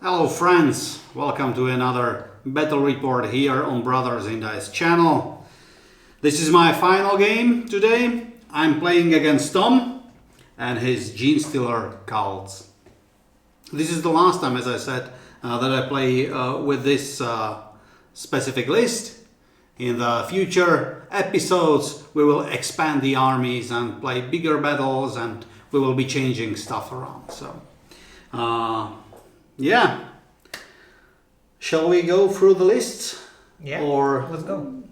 Hello friends, welcome to another battle report here on Brothers in Dice channel. This is my final game today. I'm playing against Tom and his Genestealer Cults. This is the last time, as I said, that I play with this specific list. In the future episodes we will expand the armies and play bigger battles, and we will be changing stuff around. So yeah. Shall we go through the lists? Yeah, or let's go.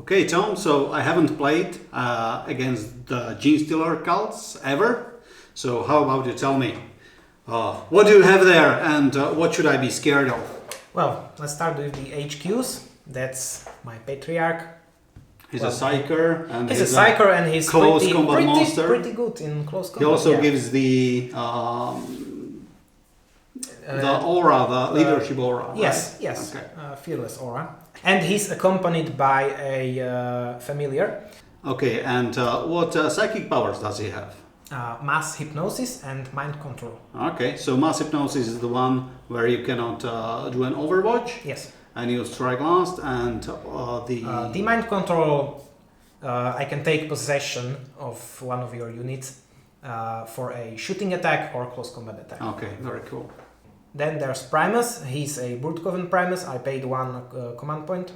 Okay, Tom, so I haven't played against the Genestealer Cults ever. So how about you tell me, what do you have there and what should I be scared of? Well, let's start with the HQs. That's my Patriarch. He's a Psyker and he's a Psyker and he's close combat monster. Pretty good in close combat. He also gives the aura, the leadership aura. Yes, right? yes, okay. Fearless aura. And he's accompanied by a familiar. Okay, and what psychic powers does he have? Mass hypnosis and mind control. Okay, so mass hypnosis is the one where you cannot do an overwatch. Yes. And you strike last, and the mind control, I can take possession of one of your units for a shooting attack or close combat attack. Okay, very cool. Then there's Primus. He's a Brute Coven Primus. I paid one command point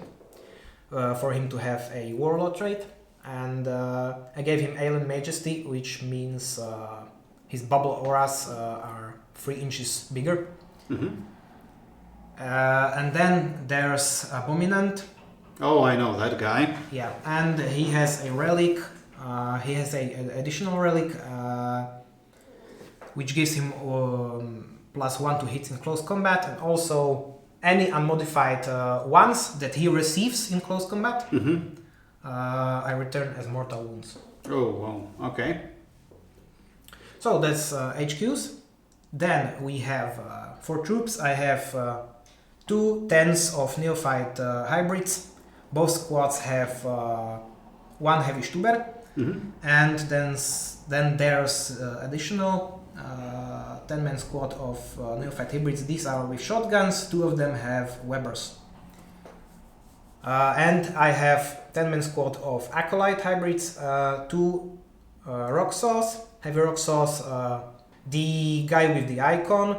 for him to have a warlord trait, and I gave him Alien Majesty, which means his bubble auras are 3 inches bigger. Mm-hmm. And then there's Abominant. Oh, I know that guy. Yeah, and he has a relic. He has an additional relic, which gives him +1 to hits in close combat, and also any unmodified ones that he receives in close combat, I return as mortal wounds. Oh, wow, okay. So that's HQs. Then we have, for troops, I have 2 tens of neophyte hybrids. Both squads have 1 heavy Stuber, and then there's additional 10-man squad of neophyte hybrids. These are with shotguns. 2 of them have Webers. And I have 10-man squad of acolyte hybrids, 2 rock saws, heavy rock saws, the guy with the icon,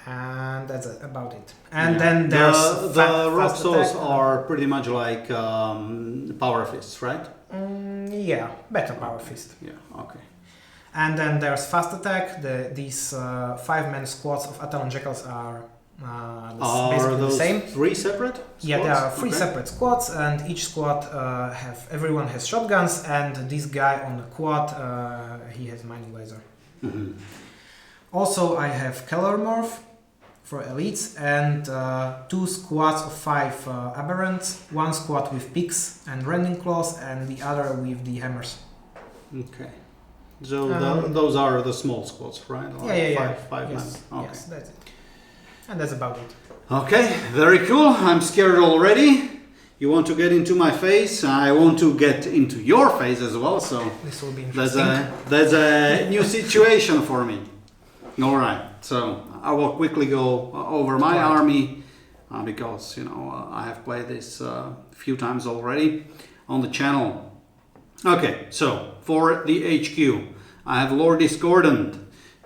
and that's about it. And then there's the rock saws are pretty much like power fists, right? Yeah, better power fist. Yeah, okay. And then there's fast attack. These 5-man squads of Atalon Jackals are basically the same. 3 separate squads? Yeah, there are 3 separate squads, and each squad everyone has shotguns, and this guy on the quad he has mining laser. Also, I have Kellermorph for elites, and 2 squads of 5 aberrants. 1 squad with picks and rending claws, and the other with the hammers. Okay. So those are the small squads, right? Like five yes, men. Okay. yes, that's it. And that's about it. Okay, very cool. I'm scared already. You want to get into my face? I want to get into your face as well. So This will be interesting. that's a new situation for me. All right. So I will quickly go over my army because I have played this a few times already on the channel. Okay, so for the HQ, I have Lord Discordant.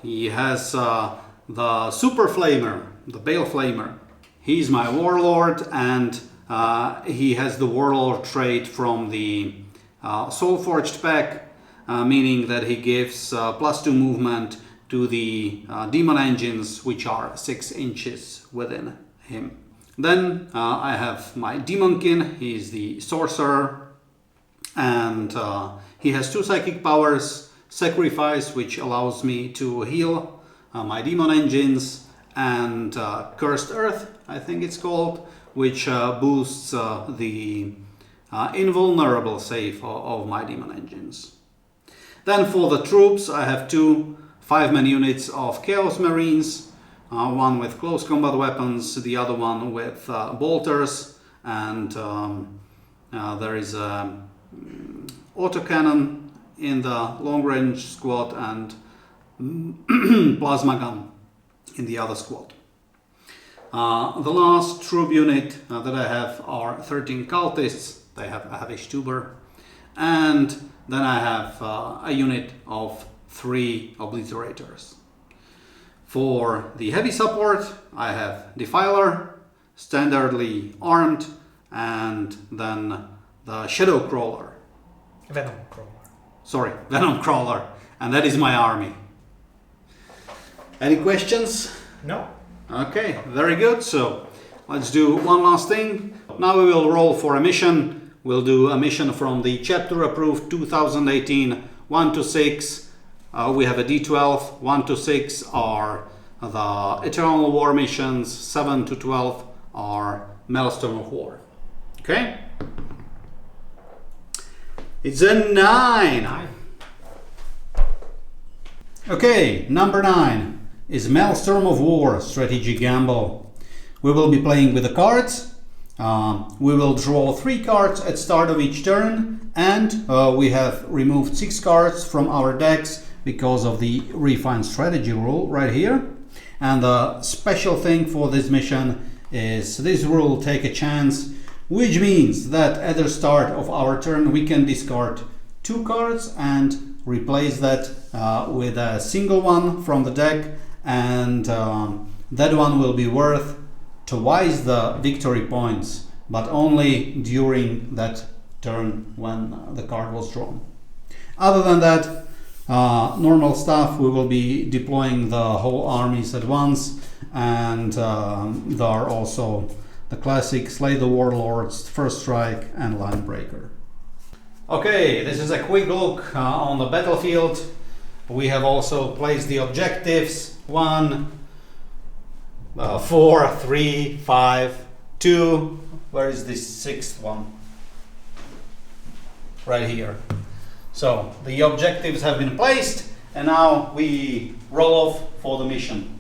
He has the Super Flamer, the Bale Flamer. He's my warlord, and he has the warlord trait from the Soulforged pack, meaning that he gives +2 movement to the demon engines, which are 6 inches within him. Then I have my Demonkin. He's the sorcerer, and he has 2 psychic powers: Sacrifice, which allows me to heal my demon engines, and Cursed Earth, I think it's called, which boosts the invulnerable save of my demon engines. Then for the troops, I have 2 5-man units of Chaos Marines, one with close combat weapons, the other one with bolters, and there is a autocannon in the long range squad and plasma gun in the other squad. The last troop unit that I have are 13 cultists. They have a Havish tuber. And then I have a unit of 3 obliterators. For the heavy support, I have Defiler, standardly armed, and then the Shadow Crawler. Venom Crawler. Sorry, Venom Crawler. And that is my army. Any questions? No. Okay, very good. So let's do one last thing. Now we will roll for a mission. We'll do a mission from the chapter approved 2018 1 to 6. We have a D12. 1 to 6 are the Eternal War missions. 7 to 12 are Maelstrom of War. Okay? It's a 9. Okay, number 9 is Maelstrom of War Strategic Gamble. We will be playing with the cards. We will draw 3 cards at start of each turn, and we have removed 6 cards from our decks because of the refined strategy rule right here. And the special thing for this mission is this rule take a chance, which means that at the start of our turn we can discard 2 cards and replace that with a single one from the deck, and that one will be worth twice the victory points, but only during that turn when the card was drawn. Other than that, normal stuff, we will be deploying the whole armies at once, and there are also the classic Slay the Warlords, First Strike, and Line Breaker. Okay, this is a quick look on the battlefield. We have also placed the objectives: 1, 4, 3, 5, 2. Where is the 6th one? Right here. So the objectives have been placed, and now we roll off for the mission.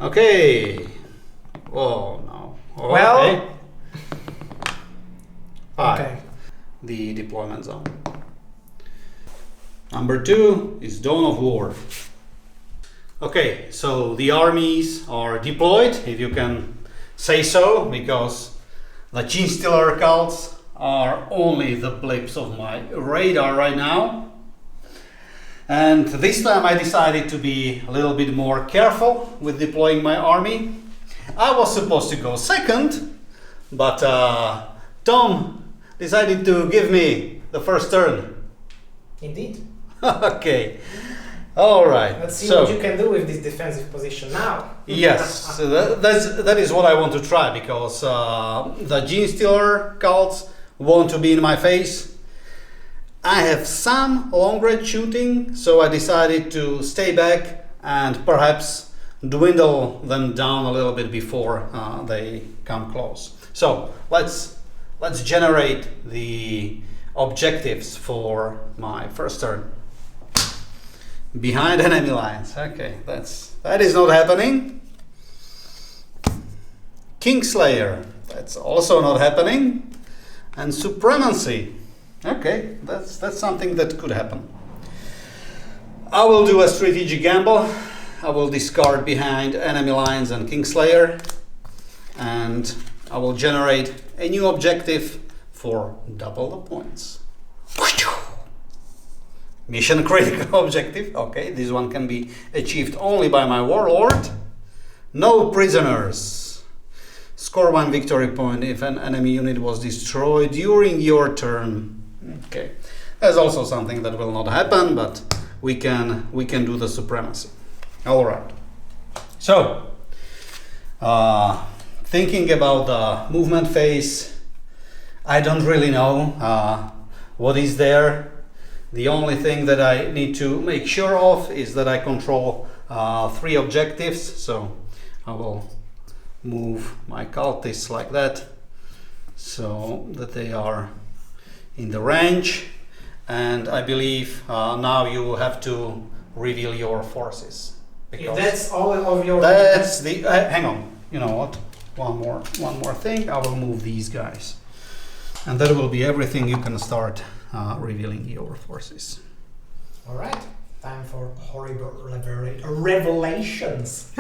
Okay. Oh no. Oh, Well. okay. 5. Okay. The deployment zone. Number 2 is Dawn of War. Okay, so the armies are deployed, if you can say so, because the Genestealer Cults are only the blips of my radar right now. And this time I decided to be a little bit more careful with deploying my army. I was supposed to go second, but Tom decided to give me the first turn. Indeed. Okay. All right. Let's see so, what you can do with this defensive position now. Yes, so that is what I want to try, because the Genestealer Cults want to be in my face. I have some long-range shooting, so I decided to stay back and perhaps dwindle them down a little bit before they come close. So let's generate the objectives for my first turn. Behind enemy lines. Okay, that is not happening. Kingslayer. That's also not happening. And Supremacy. Okay, that's something that could happen. I will do a strategic gamble. I will discard behind enemy lines and Kingslayer, and I will generate a new objective for double the points. Mission critical objective. Okay, this one can be achieved only by my warlord. No prisoners. Score 1 victory point if an enemy unit was destroyed during your turn. Okay, there's also something that will not happen, but we can do the supremacy. All right. So, thinking about the movement phase, I don't really know what is there. The only thing that I need to make sure of is that I control 3 objectives. So I will move my cultists like that, so that they are in the range. And I believe now you have to reveal your forces. If that's all of your... That's the... hang on. You know what? One more thing. I will move these guys. And that will be everything. You can start revealing your forces. All right. Time for horrible revelations.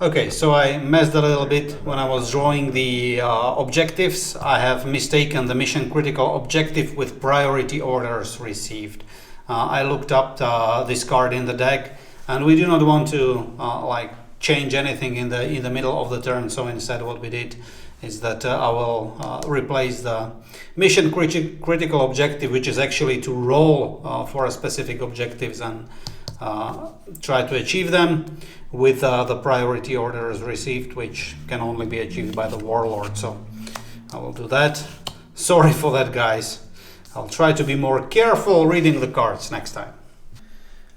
Okay, so I messed a little bit when I was drawing the objectives. I have mistaken the mission critical objective with priority orders received. I looked up this card in the deck, and we do not want to like change anything in the middle of the turn. So instead, what we did is that I will replace the mission critical objective, which is actually to roll for a specific objectives and try to achieve them, with the priority orders received, which can only be achieved by the warlord. So I will do that. Sorry for that, guys. I'll try to be more careful reading the cards next time.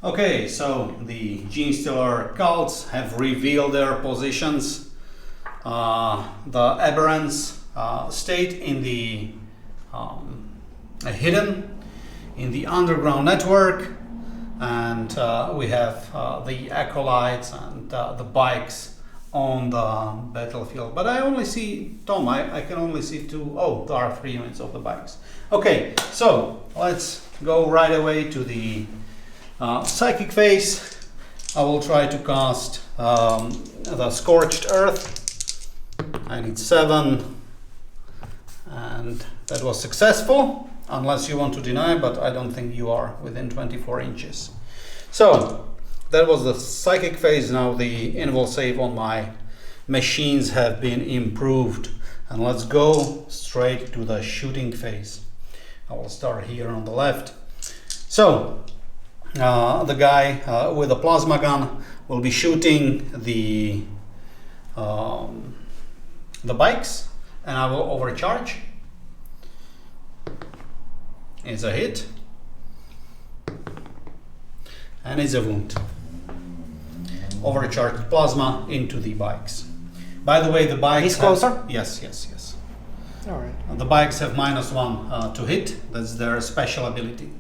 Okay, so the Genestealer cults have revealed their positions. The aberrants stayed in the hidden in the underground network, and we have the acolytes and the bikes on the battlefield. But I only see, Tom, I can only see two. Oh, there are 3 units of the bikes. Okay, so let's go right away to the psychic phase. I will try to cast the Scorched Earth. I need 7, and that was successful, unless you want to deny, but I don't think you are within 24 inches. So that was the psychic phase. Now the invul save on my machines have been improved, and let's go straight to the shooting phase. I will start here on the left. So the guy with a plasma gun will be shooting the bikes, and I will overcharge. It's a hit, and it's a wound. Overcharged plasma into the bikes. By the way, the bikes. He's closer? Yes. All right. The bikes have -1 to hit. That's their special ability.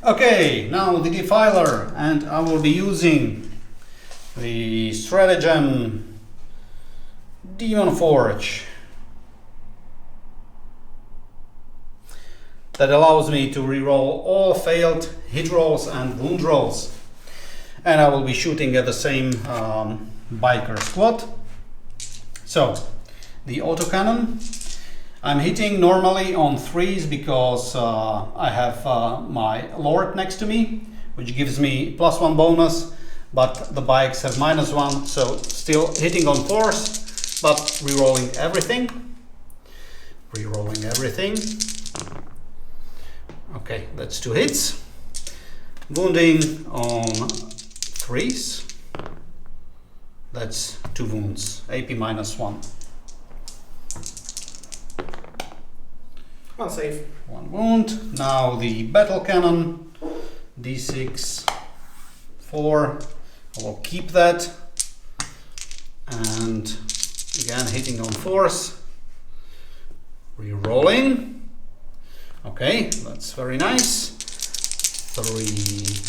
Okay, now the Defiler, and I will be using the Stratagem Demon Forge. That allows me to reroll all failed hit rolls and wound rolls. And I will be shooting at the same biker squad. So, the autocannon. I'm hitting normally on 3s because I have my Lord next to me, which gives me +1 bonus, but the bikes have -1, so still hitting on 4s, but rerolling everything. Okay, that's 2 hits. Wounding on 3s. That's 2 wounds. AP -1. 1 save. 1 wound. Now the battle cannon. D6. 4. I will keep that. And again hitting on 4s. Rerolling. Okay, that's very nice. 3.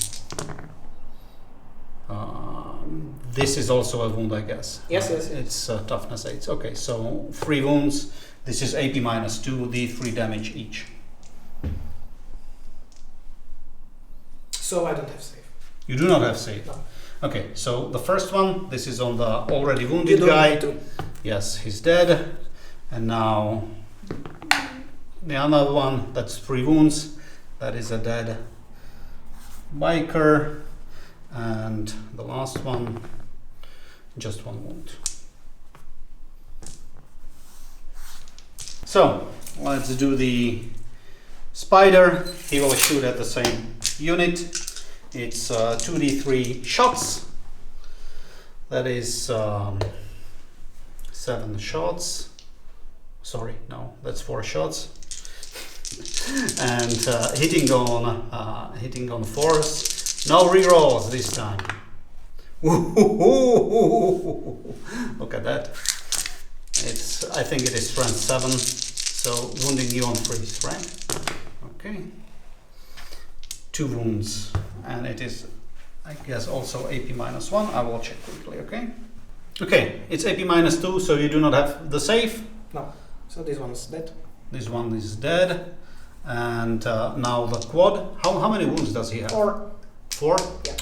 This is also a wound, I guess. Yes. It's toughness 8. Okay, so 3 wounds. This is AP -2, the 3 damage each. So I don't have save. You do not have save? No. Okay, so the first one, this is on the already wounded You don't guy. need to. Yes, he's dead. And now the other one, that's 3 wounds. That is a dead biker. And the last one, just 1 wound. So let's do the spider. He will shoot at the same unit. It's 2d3 shots. That is 7 shots. Sorry, no, that's 4 shots. And hitting on 4s. No rerolls this time. Look at that. I think it is strength 7, so wounding you on 3s, right? Okay. 2 wounds, and it is, I guess, also AP -1. I will check quickly, okay? Okay, it's AP -2, so you do not have the save. No. So this one is dead. This one is dead, and now the quad. How many wounds does he have? 4. 4? Yeah.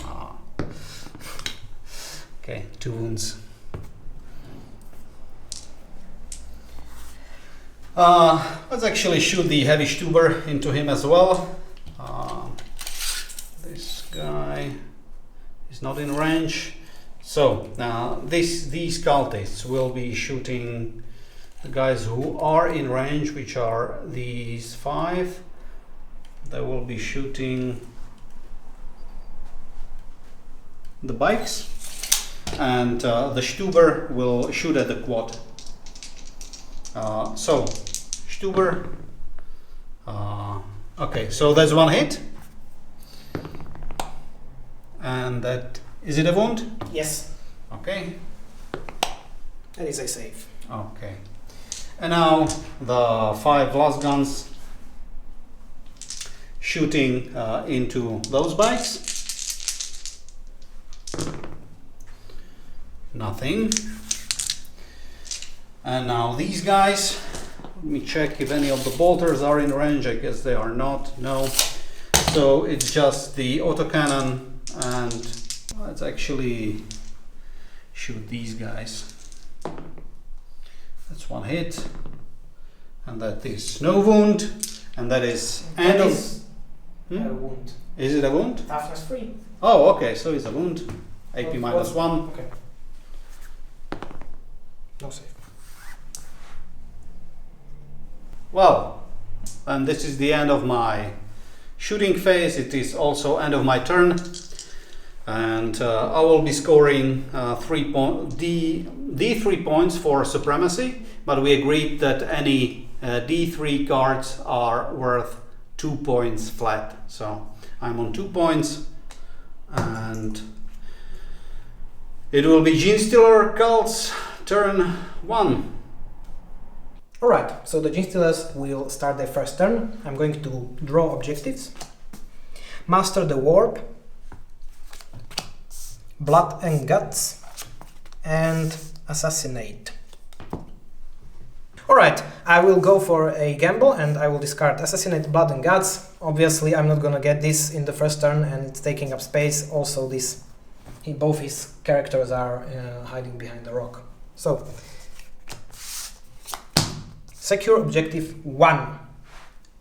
Okay, 2 wounds. Let's actually shoot the heavy Stuber into him as well. This guy is not in range. So these cultists will be shooting the guys who are in range, which are these 5. They will be shooting the bikes, and the Stuber will shoot at the quad. So Stuber, okay, so there's 1 hit, and that, is it a wound? Yes. Okay. That is a save. Okay. And now the 5 last guns shooting into those bikes. Nothing. And now these guys, let me check if any of the bolters are in range. I guess they are not. No. So it's just the autocannon, and let's actually shoot these guys. That's 1 hit, and that is no wound, and that is end of. A wound. Is it a wound? Toughness 3. Oh, okay, so it's a wound. AP minus 1. Okay. No save. Well, and this is the end of my shooting phase. It is also end of my turn, and I will be scoring D3 points for supremacy, but we agreed that any D3 cards are worth 2 points flat. So I'm on 2 points, and it will be Genestealer Cult's turn 1. Alright, so the Genestealers will start their first turn. I'm going to draw objectives. Master the Warp, Blood and Guts, and Assassinate. Alright, I will go for a gamble and I will discard Assassinate, Blood and Guts. Obviously I'm not gonna get this in the first turn, and it's taking up space. Also both his characters are hiding behind the rock. So, secure objective 1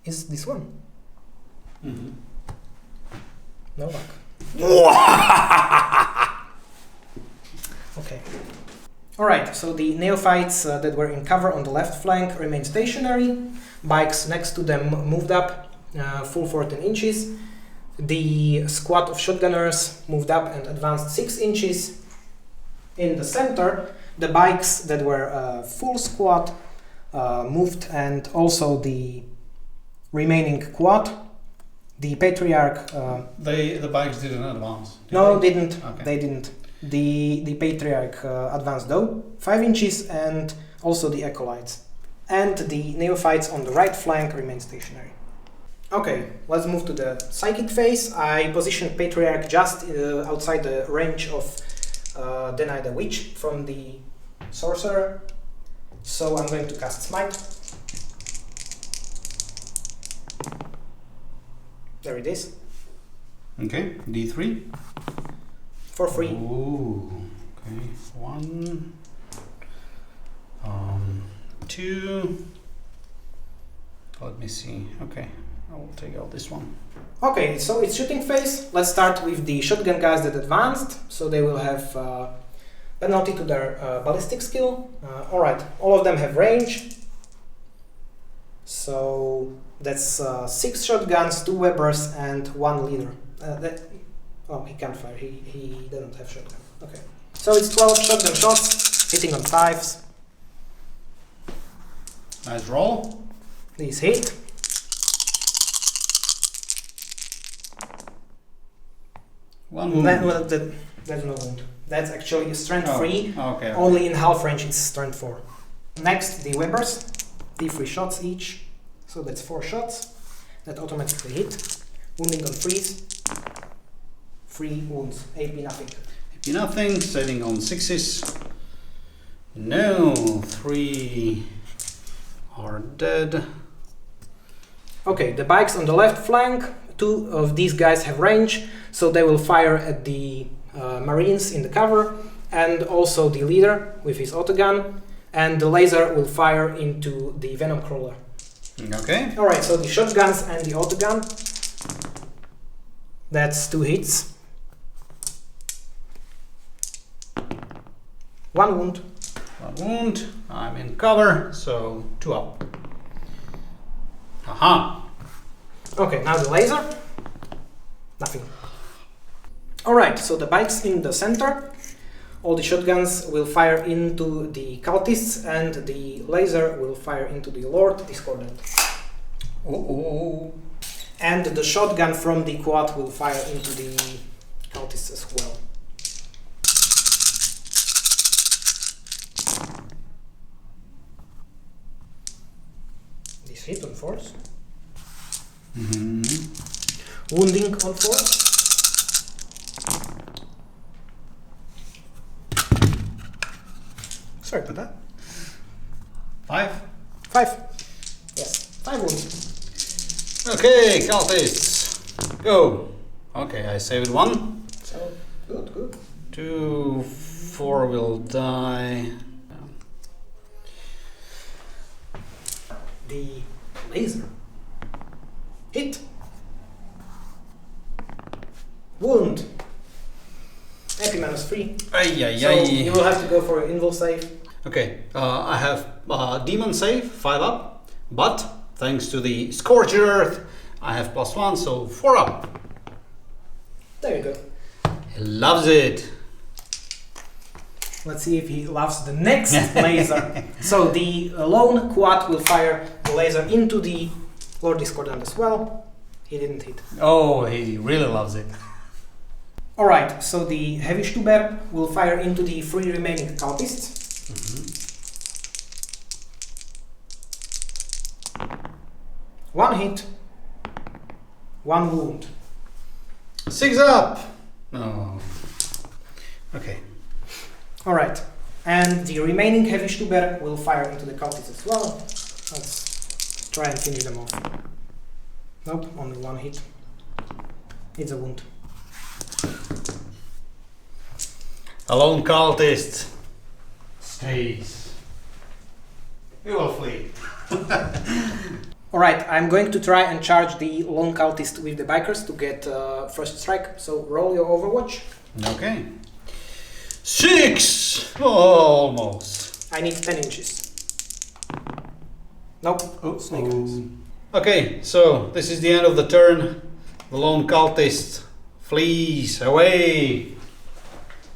is this one. Mm-hmm. No luck. Okay. Alright, so the neophytes that were in cover on the left flank remain stationary. Bikes next to them moved up full 14 inches. The squad of shotgunners moved up and advanced 6 inches. In the center, the bikes that were full squad moved, and also the remaining quad. The Patriarch... the bikes didn't advance. Didn't. Okay. They didn't. The Patriarch advanced though, 5 inches, and also the Acolytes. And the Neophytes on the right flank remain stationary. Okay, let's move to the Psychic phase. I positioned Patriarch just outside the range of Deny the Witch from the Sorcerer. So I'm going to cast Smite. There it is. Okay, D3. For free. Ooh, okay. 1, 2. Let me see. Okay, I will take out this one. Okay, so it's shooting phase. Let's start with the shotgun guys that advanced. So they will have penalty to their ballistic skill. Alright, all of them have range. So that's 6 shotguns, 2 Webbers, and 1 leader. Oh, he can't fire. He doesn't have shotgun. Okay. So it's 12 shotgun shots, hitting on 5s. Nice roll. Please hit. One wound. There's no wound. That's actually strength 3. Okay. Only in half range it's strength 4. Next, the Webbers. D3 shots each. So that's 4 shots. That automatically hit. Wounding on 3s. 3 wounds. AP nothing. AP nothing. Setting on 6s. No. 3 are dead. Okay, the bikes on the left flank. 2 of these guys have range, so they will fire at the Marines in the cover, and also the leader with his autogun, and the laser will fire into the venom crawler. Okay. Alright, so the shotguns and the autogun. That's 2 hits. 1 wound. 1 wound. I'm in cover, so 2 up. Aha. Okay, now the laser. Nothing. Alright, so the bike's in the center. All the shotguns will fire into the cultists, and the laser will fire into the Lord Discordant. Oh. And the shotgun from the quad will fire into the cultists as well. This hit on force. Wounding on force. Sorry about that. 5. 5. Yes, 5 wounds. Okay, cultists, go. Okay, I saved 1. So, good. 2, 4 will die. The laser. Hit. Wound. AP -3. So you will have to go for an invul save. Okay, I have demon save, 5 up, but thanks to the Scorched Earth, I have +1, so 4 up. There you go. He loves it. Let's see if he loves the next laser. So the lone quad will fire the laser into the Lord Discordant as well. He didn't hit. Oh, he really loves it. Alright, so the heavy Stuber will fire into the 3 remaining cultists. 1 hit, 1 wound. 6 up. No. Okay. Alright, and the remaining heavy Stuber will fire into the cultists as well. Let's try and finish them off. Nope, only 1 hit. It's a wound. A lone cultist stays. We will flee. Alright, I'm going to try and charge the lone cultist with the bikers to get first strike. So roll your Overwatch. Okay. 6! Oh, almost. I need 10 inches. Nope. Snake eyes. Okay, so this is the end of the turn. The lone cultist flees away.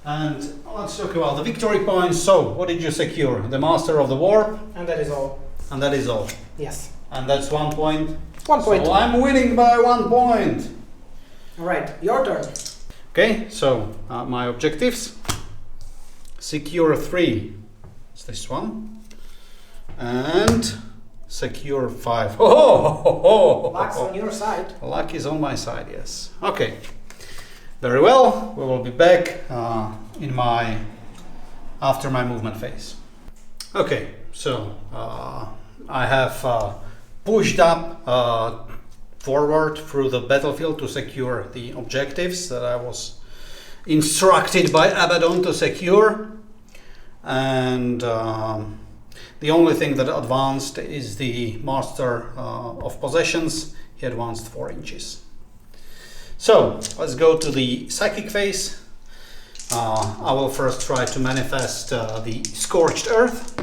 And let's talk about the victory points. So, what did you secure? The Master of the Warp? And that is all. And that is all. Yes. And that's 1 point. 1 point. So I'm winning by 1 point. Alright, your turn. Okay, so my objectives. Secure 3. It's this one. And secure 5. Oh! Luck's on your side. Luck is on my side, yes. Okay. Very well. We will be back after my movement phase. Okay, so I have pushed up forward through the battlefield to secure the objectives that I was instructed by Abaddon to secure, and the only thing that advanced is the Master of Possessions. He advanced 4 inches. So let's go to the psychic phase. I will first try to manifest the Scorched Earth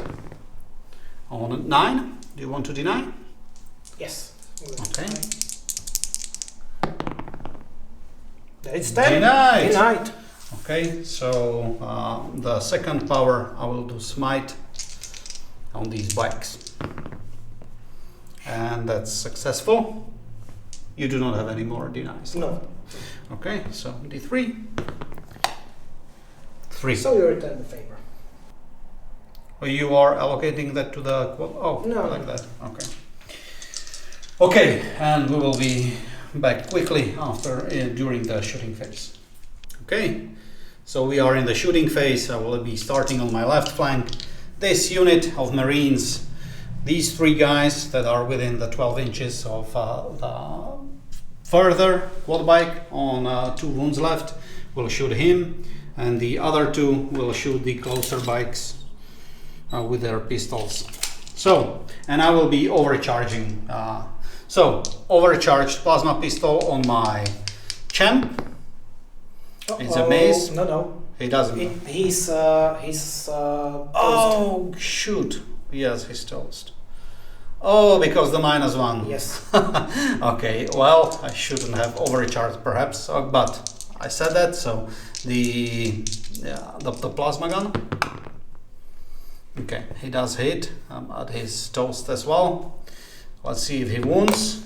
on 9. Do you want to deny? Yes. Okay. It's 10. Denied. Denied. Okay, so the second power I will do smite on these bikes. And that's successful. You do not have any more denies. No. Okay, so D3. 3. So you return the favor. Oh, you are allocating that to the... Oh, no. Like that. Okay. Okay, and we will be back quickly after during the shooting phase. Okay, so we are in the shooting phase. I will be starting on my left flank. This unit of Marines, these 3 guys that are within the 12 inches of the further quad bike on 2 wounds left, will shoot him. and the other two will shoot the closer bikes with their pistols. So, and I will be overcharging. So, overcharged plasma pistol on my champ. It's a maze. No. He doesn't. He's oh, shoot. Yes, he's toast. Oh, because the -1. Yes. Okay, well, I shouldn't have overcharged perhaps, but I said that, so the plasma gun. Okay, he does hit at his toast as well. Let's see if he wounds.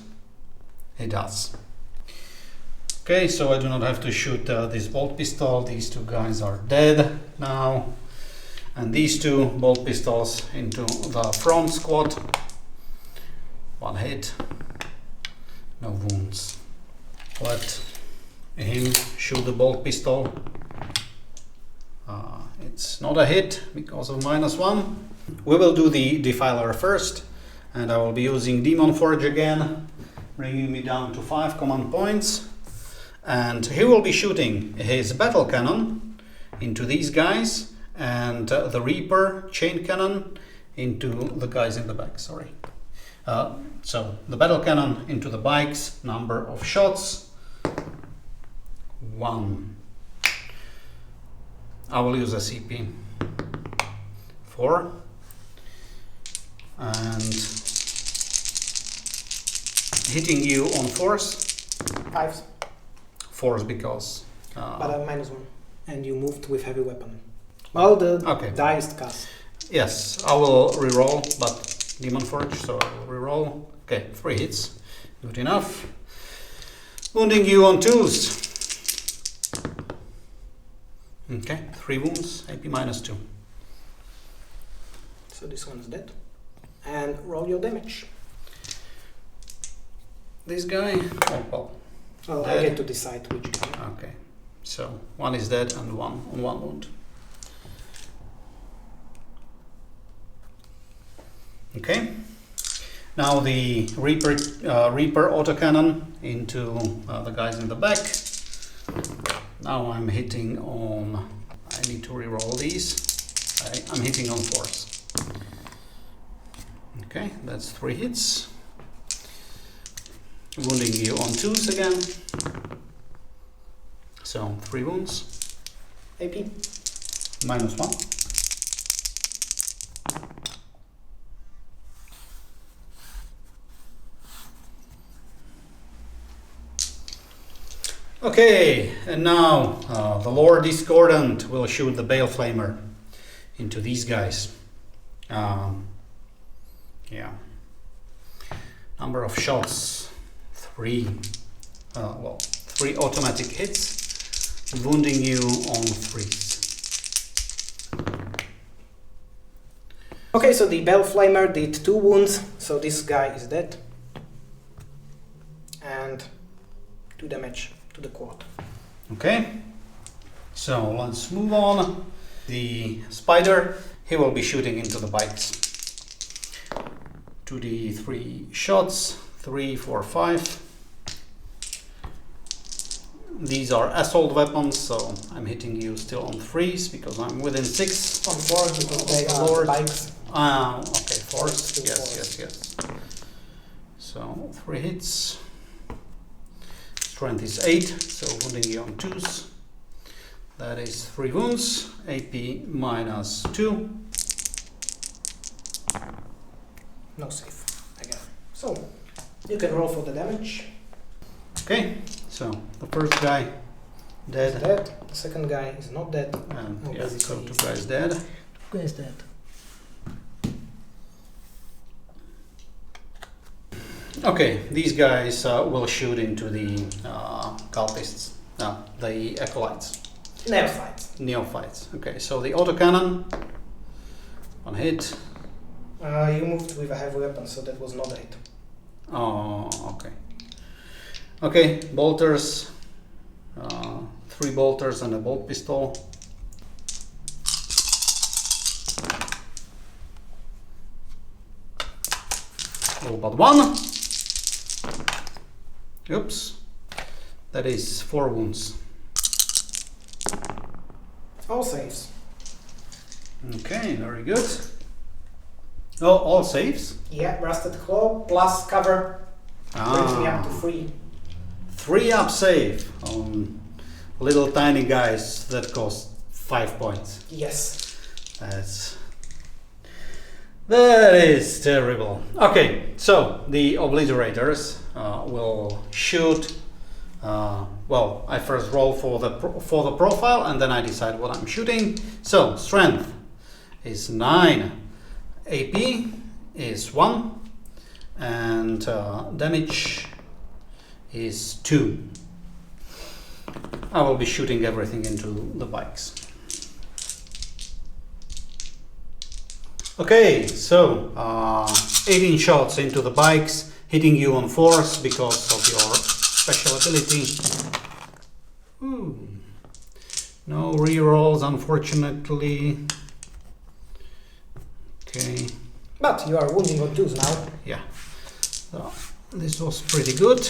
He does. Okay, so I do not have to shoot this bolt pistol. These two guys are dead now. And these two bolt pistols into the front squad. One hit, no wounds. Let him shoot the bolt pistol. It's not a hit because of -1. We will do the Defiler first, and I will be using Demon Forge again, bringing me down to 5 command points. And he will be shooting his battle cannon into these guys, and the Reaper chain cannon into the guys in the back, sorry. So the battle cannon into the bikes, number of shots, 1. I will use a CP 4, and hitting you on force. 5. Force because. But I'm -1, and you moved with heavy weapon. Well, the die is cast. Yes, I will reroll, but Demon Forge, so I will reroll. Okay, 3 hits, good enough. Wounding you on 2s. Okay, 3 wounds, AP -2. So this one's dead. And roll your damage. This guy, Well, dead. I get to decide which guy. Okay, so 1 is dead and 1 on 1 wound. Okay, now the Reaper autocannon into the guys in the back. Now I'm hitting on, I need to reroll these. I'm hitting on force. Okay, that's 3 hits. Wounding you on 2s again. So 3 wounds. AP -1. Okay, and now the Lord Discordant will shoot the Bale Flamer into these guys. Yeah. Number of shots, 3. 3 automatic hits, wounding you on 3s. Okay, so the Bell Flamer did 2 wounds, so this guy is dead. And 2 damage to the quad. Okay, so let's move on. The Spider, he will be shooting into the bikes. 2d3 shots, 3, 4, 5. These are assault weapons, so I'm hitting you still on 3s because I'm within 6. On 4 because they are bikes. Okay, 4s. Still Yes, 4s. yes. So 3 hits. Strength is 8, so wounding you on 2s. That is 3 wounds. AP -2. No save again. So you can roll for the damage. Okay, so the first guy dead. Dead. The second guy is not dead. And Oh, yeah, so basically 2 guys dead. Who is dead? Okay, these guys will shoot into the cultists, the acolytes, Neophytes. neophytes. Okay, so the autocannon, 1 hit. You moved with a heavy weapon, so that was not 8. Oh, okay. Okay, bolters, 3 bolters and a bolt pistol. Roll but 1. Oops, that is 4 wounds. All saves. Okay, very good. Oh, all saves? Yeah, Rusted Claw plus cover brings me up to 3. 3 up save on little tiny guys that cost 5 points. Yes. That is terrible. Okay, so the obliterators will shoot. Well, I first roll for the profile, and then I decide what I'm shooting. So strength is 9, AP is 1, and damage is 2. I will be shooting everything into the bikes. Okay, so 18 shots into the bikes, hitting you on force because of your special ability. Ooh. No rerolls, unfortunately. Okay. But you are wounding on 2s now. Yeah. So this was pretty good.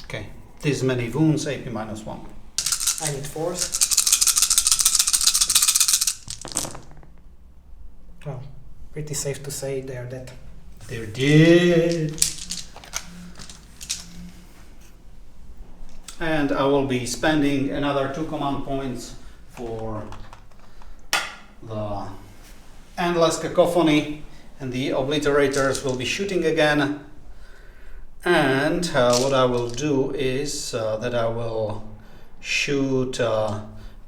Okay. This many wounds, AP -1. I need force. Well, pretty safe to say they are dead. They're dead. And I will be spending another 2 command points for the Endless Cacophony, and the obliterators will be shooting again. And what I will do is that I will shoot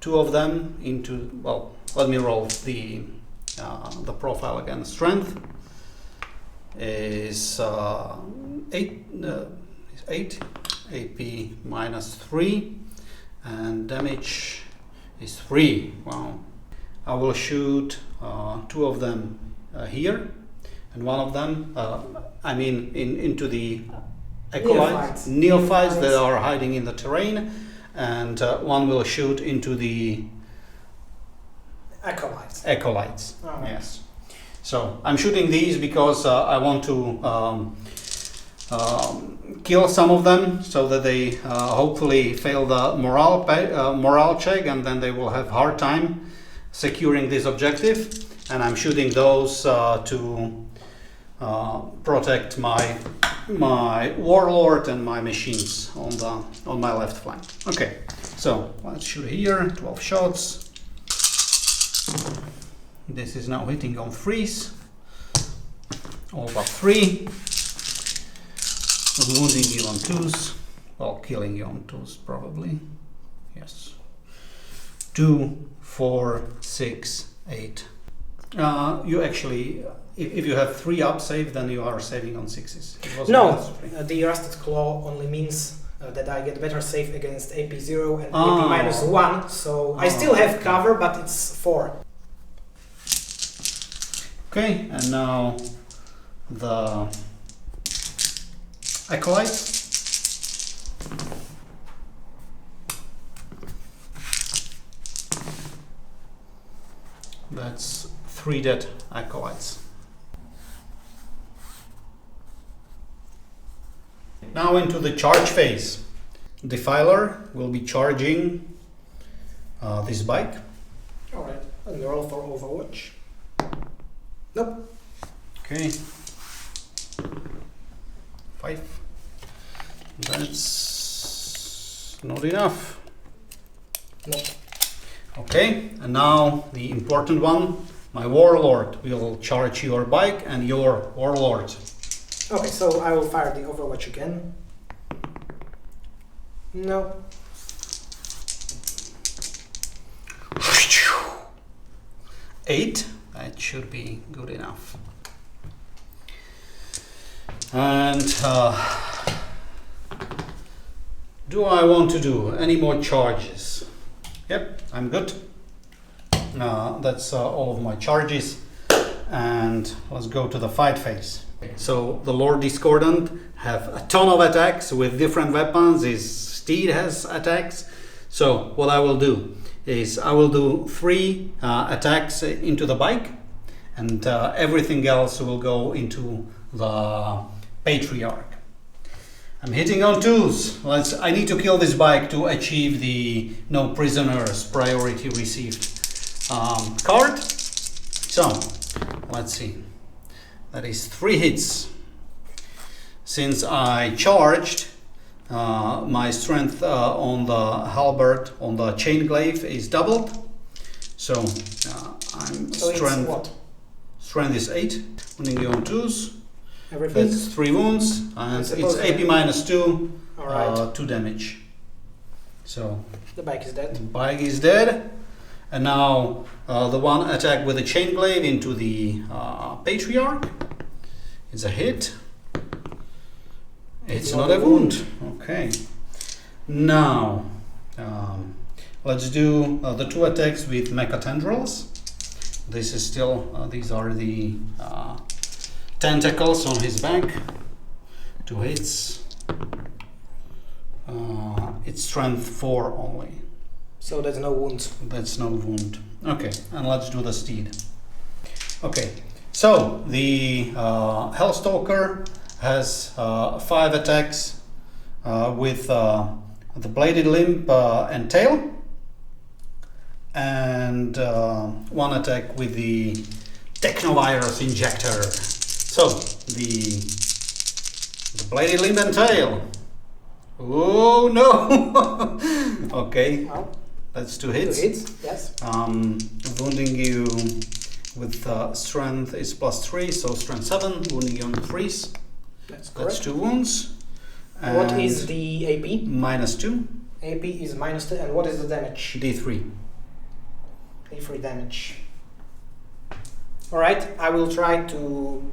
2 of them into, well, let me roll the profile again. Strength is 8, AP -3, and damage is 3. Wow. I will shoot 2 of them here, and one of them, I mean into the acolytes, neophytes that are hiding in the terrain, and one will shoot into the acolytes. Oh. Yes. So I'm shooting these because I want to kill some of them so that they hopefully fail the morale check, and then they will have hard time securing this objective. And I'm shooting those to protect my warlord and my machines on my left flank. Okay, so let's shoot here. 12 shots. This is now hitting on 3s. All but 3. Wounding you on 2s. Well, killing you on 2s probably. Yes. 2, 4, 6, 8. You actually, if you have 3 up save, then you are saving on 6s. No, the Rusted Claw only means that I get better save against AP 0 and AP -1, so I still have cover, but it's 4. Okay, and now the acolytes. That's 3 dead acolytes. Now into the charge phase. Defiler will be charging this bike. Alright, let me roll for Overwatch. Nope. Okay. 5. That's not enough. Nope. Okay, and now the important one. My warlord will charge your bike and your warlord. Okay, so I will fire the Overwatch again. No. 8. That should be good enough. And do I want to do any more charges? Yep, I'm good. That's all of my charges. And let's go to the fight phase. So the Lord Discordant have a ton of attacks with different weapons. His steed has attacks. So what I will do is I will do 3 attacks into the bike, and everything else will go into the Patriarch. I'm hitting on 2s. I need to kill this bike to achieve the no prisoners priority received card. So let's see. That is 3 hits. Since I charged, my strength on the halberd, on the chain glaive is doubled. So strength is 8. Winning you on 2s. Everything? That's 3 wounds, and it's AP minus 2, Alright. 2 damage. So The bike is dead. the bike is dead, and now the one attack with the chain glaive into the patriarch is a hit. It's not a wound. Okay. Now let's do the 2 attacks with mecha tendrils. This is still these are the tentacles on his back. 2 hits. It's strength 4 only. So there's no wounds. That's no wound. Okay, and let's do the steed. Okay, so the Hellstalker has 5 attacks with the bladed limb and tail, and 1 attack with the Technovirus injector. So the bladed limb and tail. Oh no! Okay, Well, that's 2 hits. 2 hits, yes. Wounding you with strength is +3, so strength 7. Wounding you on 3s. That's correct. That's 2 wounds. What And is the AP? -2. AP is -2, and what is the damage? D3. D3 damage. Alright, I will try to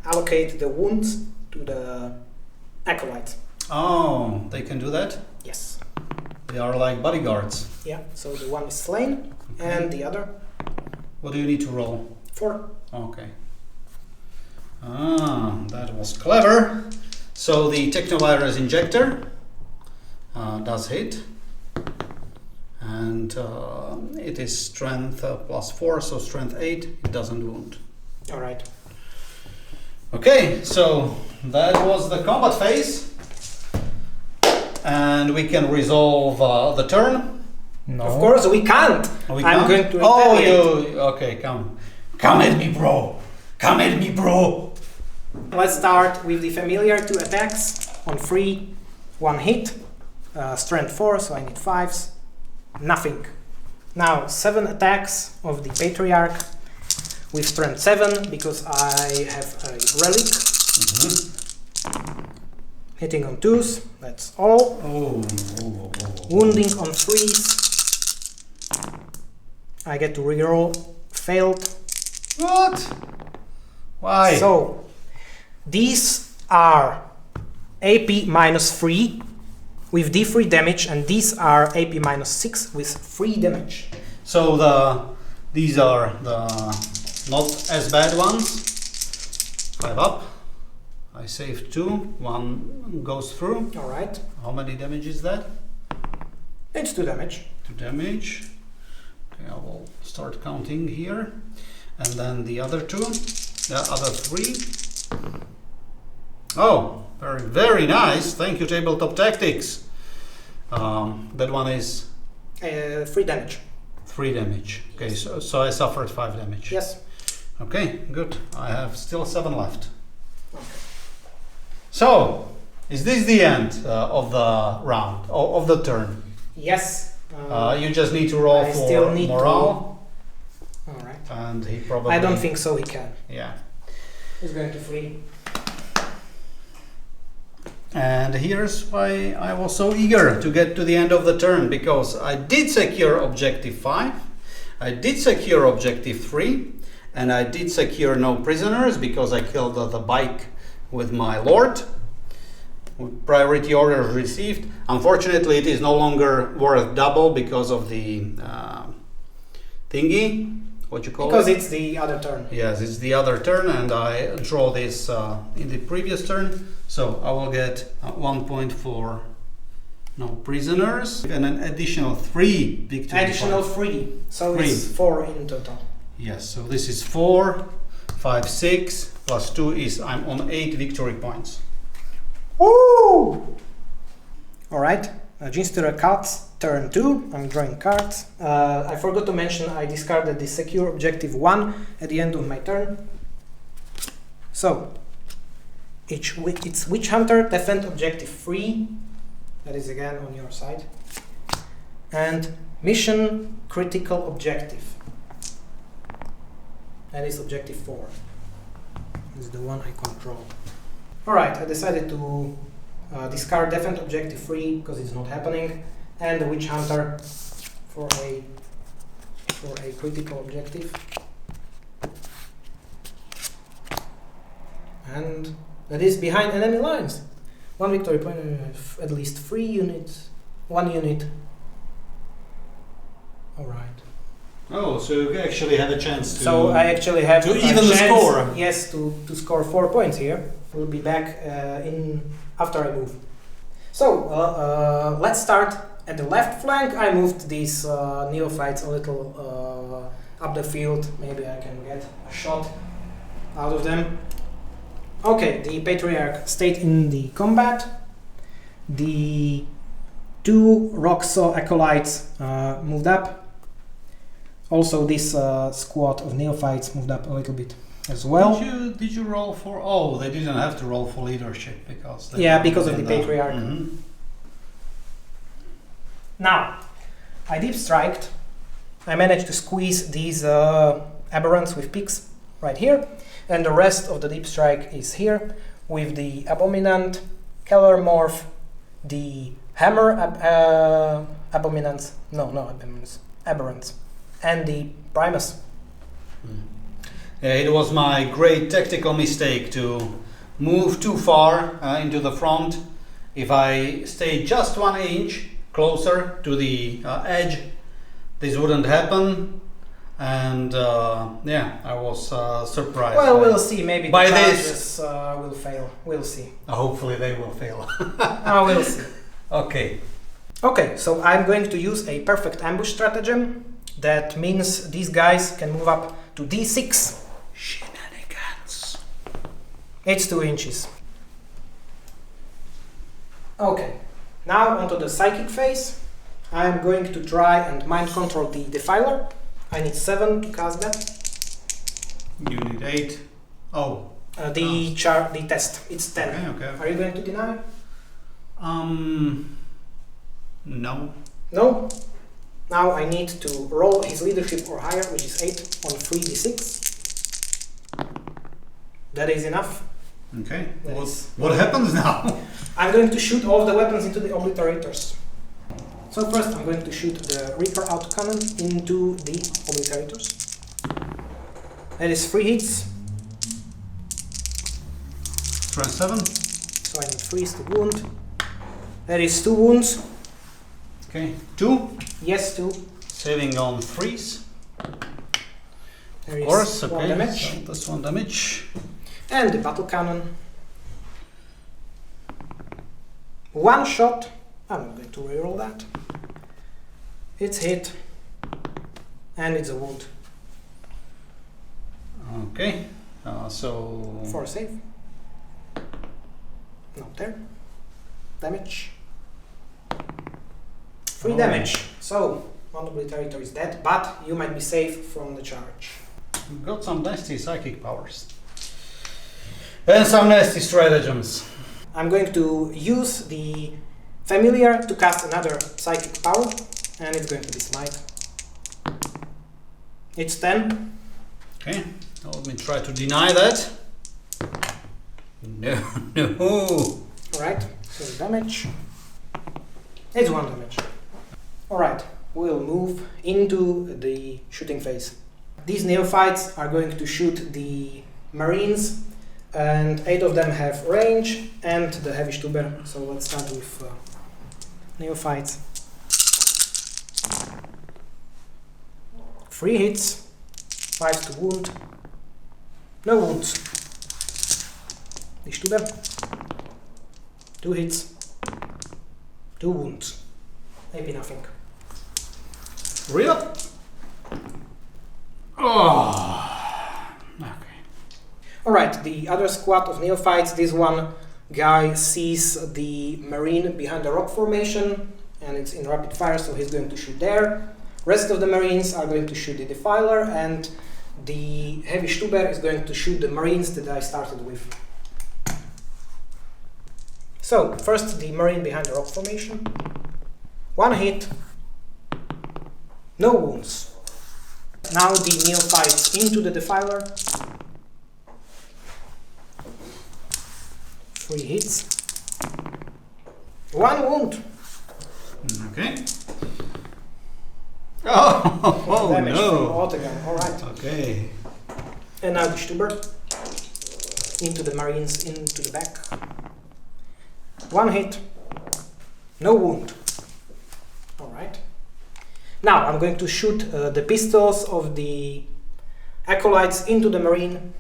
allocate the wounds to the acolytes. Oh, they can do that? Yes. They are like bodyguards. Yeah, so the one is slain, and the other What do you need to roll? 4. Okay. That was clever. So the Technovirus injector does hit. And it is strength +4, so strength 8. It doesn't wound. Alright. Okay, so that was the combat phase. And we can resolve the turn. No. Of course we can't. We I'm can't? going to Oh, retaliate. you okay? Come at me, bro. Come at me, bro. Let's start with the familiar 2 attacks on 3, 1 hit, strength 4, so I need 5s, nothing. Now 7 attacks of the patriarch with strength 7 because I have a relic. Hitting on 2s, that's all. Wounding on 3s. I get to reroll, failed. What? Why? So these are AP -3 with D3 damage, and these are AP -6 with 3 damage. So these are the not as bad ones. 5 up. I saved 2. 1 goes through. All right. How many damage is that? It's 2 damage. 2 damage. Okay, I will start counting here. And then the other 2. The other 3. Oh, very, very nice. Thank you, Tabletop Tactics. That one is 3 damage. 3 damage. Okay, so I suffered 5 damage. Yes. Okay, good. I have still 7 left. Okay. So, is this the end of the round, of the turn? Yes. You just need to roll I for still need morale. All right. And he probably... I don't think so he can. Yeah. He's going to flee. And here's why I was so eager to get to the end of the turn, because I did secure objective 5, I did secure objective 3, and I did secure no prisoners because I killed the bike with my lord. Priority order received. Unfortunately, it is no longer worth double because of the thingy. What you call because it? it's the other turn. Yes, it's the other turn, and I draw this in the previous turn, so I will get 1 point for no prisoners and an additional 3 victory Additional points. 3, so 3. it's 4 in total. Yes, so this is 4, 5, 6 plus 2 is I'm on 8 victory points. Woo! Alright, Genestealer Cult, turn 2. I'm drawing cards. I forgot to mention I discarded the secure objective 1 at the end of my turn. So, it's Witch Hunter, defend objective 3. That is again on your side. And mission critical objective. That is objective 4. This is the one I control. Alright, I decided to discard defend objective 3 because it's not happening, and the Witch Hunter for a critical objective. And that is behind enemy lines. 1 victory point, at least 3 units, 1 unit. Alright. Oh, so you actually have a chance to... So I actually have to a even the chance, score. Yes, to score 4 points here. We'll be back after I move. So let's start at the left flank. I moved these neophytes a little up the field. Maybe I can get a shot out of them. Okay, the Patriarch stayed in the combat. The 2 Rocksaw Acolytes moved up. Also, this squad of neophytes moved up a little bit as well. Did you roll for... Oh, they didn't have to roll for leadership because... Because of the Patriarch. Mm-hmm. Now, I deep striked. I managed to squeeze these aberrants with picks right here, and the rest of the deep strike is here with the Abominant, Keller Morph, the Hammer Abominants, Aberrants, and the Primus. Yeah, it was my great tactical mistake to move too far into the front. If I stayed just 1 inch closer to the edge, this wouldn't happen. And yeah, I was surprised. Well, we'll see. Maybe by the this will fail. We'll see. Hopefully they will fail. We'll see. Okay. Okay, so I'm going to use a perfect ambush stratagem. That means these guys can move up to D6. Shenanigans. It's 2 inches. Okay, now onto the psychic phase. I'm going to try and mind control the Defiler. I need 7 to cast that. You need 8. Oh. The test. It's 10. Okay. Are you going to deny? No. No. Now I need to roll his leadership or higher, which is 8 on 3d6. That is enough. Okay. What happens now? I'm going to shoot all of the weapons into the obliterators. So first I'm going to shoot the Reaper out cannon into the obliterators. That is 3 hits. Try 7. So I need 3 to wound. That is 2 wounds. Okay. 2. Yes, 2. Saving on 3s. There is of course, 1 damage. So that's 1 damage. And the battle cannon. 1 shot. I'm not going to reroll that. It's hit. And it's a wound. Okay. So... 4 save. Not there. Damage. 3 damage. So, 1 obliterator is dead, but you might be safe from the charge. You've got some nasty psychic powers. And some nasty stratagems. I'm going to use the familiar to cast another psychic power, and it's going to be smite. It's 10. Okay, now let me try to deny that. No. Alright, so damage. It's 1 damage. Alright, we'll move into the shooting phase. These neophytes are going to shoot the marines, and 8 of them have range and the heavy Stuber. So let's start with neophytes. 3 hits, 5 to wound, no wounds. The Stuber, 2 hits, 2 wounds, maybe nothing. Really? Oh. Okay. Alright, the other squad of neophytes, this one guy sees the Marine behind the rock formation, and it's in rapid fire, so he's going to shoot there. Rest of the Marines are going to shoot the Defiler, and the Heavy Stuber is going to shoot the Marines that I started with. So, first the Marine behind the rock formation. One hit, no wounds. Now the Neophyte into the Defiler. 3 hits. 1 wound. Okay. Oh Damage no. from autogun, alright. Okay. And now the Stuber. Into the Marines, into the back. 1 hit. No wound. Alright. Now I'm going to shoot the pistols of the Acolytes into the Marine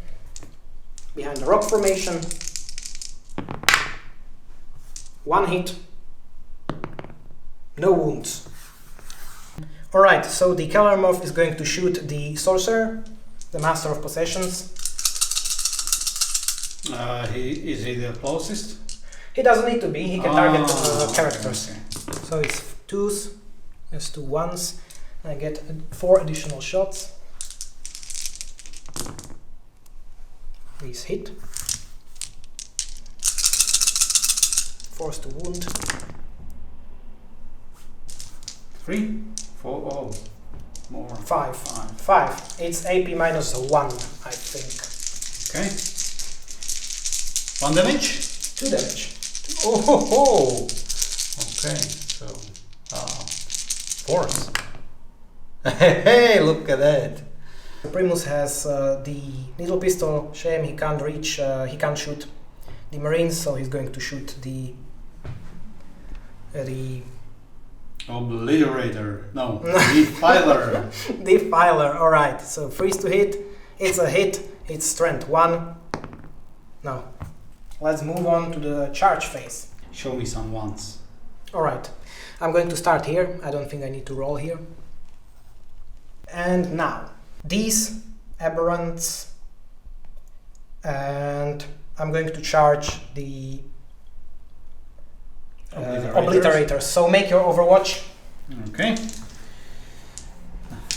behind the rock formation. 1 hit. No wounds. Alright, so the Kellermoth is going to shoot the Sorcerer, the Master of Possessions. Is he the closest? He doesn't need to be, he can target characters. Okay. So it's 2s, there's 2 1s, and I get 4 additional shots. Please hit. Force to wound. 3, 4, oh, more. 5. It's AP minus 1, I think. Okay. 1 damage? 2 damage. Oh ho ho! Okay, so force. Hey, look at that! Primus has the needle pistol. Shame he can't reach, he can't shoot the Marines, so he's going to shoot the Obliterator. No, Defiler. Defiler. Alright, so freeze to hit. It's a hit. It's strength 1. Now, let's move on to the charge phase. Show me some ones. Alright, I'm going to start here. I don't think I need to roll here. And now, these aberrants, and I'm going to charge the obliterators. So make your Overwatch. Okay.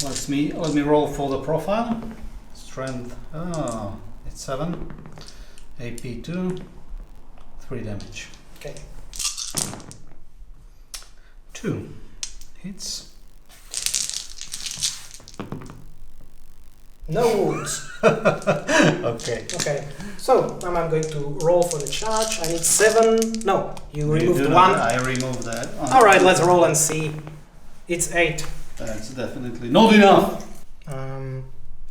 Let me roll for the profile. Strength. Oh, it's 7. AP 2. 3 damage. Okay. 2 hits. No wounds. Okay. Okay. So now I'm going to roll for the charge. I need 7. No, you removed 1. I removed that. Alright, let's roll and see. It's 8. That's definitely not enough.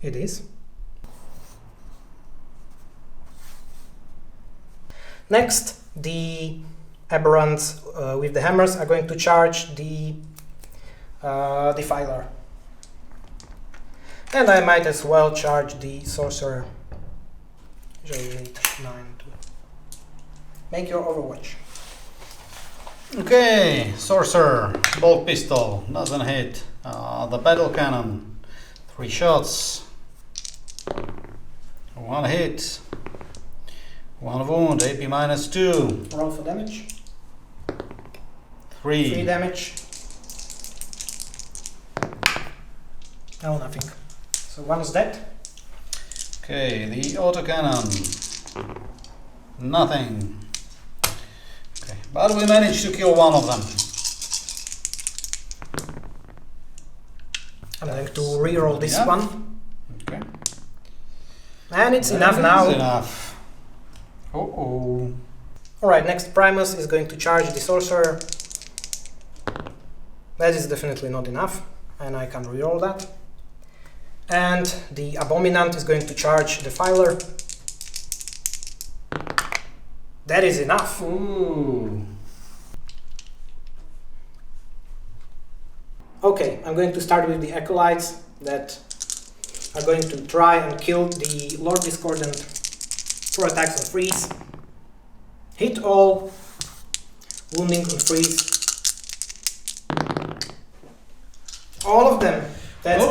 It is. Next, the aberrants with the hammers are going to charge the Defiler. And I might as well charge the Sorcerer. 8, 9, 2. Make your Overwatch. Okay, Sorcerer, bolt pistol, doesn't hit. The battle cannon, 3 shots. 1 hit. 1 wound, AP minus 2. Roll for damage. 3 damage. No, nothing. So 1 is dead. Okay, the autocannon. Nothing. Okay, but we managed to kill 1 of them. I'm going to reroll this one. Okay. And it's enough now. It's enough. Oh. Alright, next Primus is going to charge the Sorcerer. That is definitely not enough, and I can reroll that. And the Abominant is going to charge the Defiler. That is enough. Ooh. Okay, I'm going to start with the Acolytes that are going to try and kill the Lord Discordant. 4 attacks on freeze. Hit all. Wounding on freeze. All of them. That's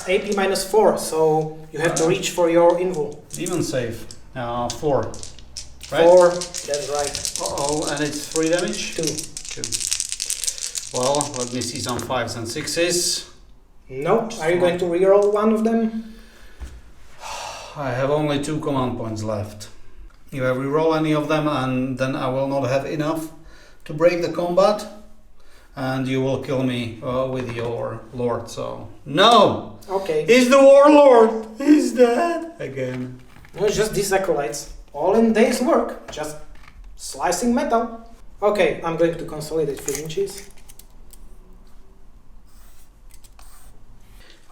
AP minus 4, so you have to reach for your invul. Demon save. 4. right? 4, that's right. Uh-oh, and it's 3 damage? 2. 2. Well, let me see some 5s and 6s. No, are you going to reroll one of them? I have only 2 command points left. If I reroll any of them, and then I will not have enough to break the combat, and you will kill me with your lord. So no. Okay. He's the warlord. He's dead again. No, just these acolytes. All in day's work. Just slicing metal. Okay, I'm going to consolidate 3 inches.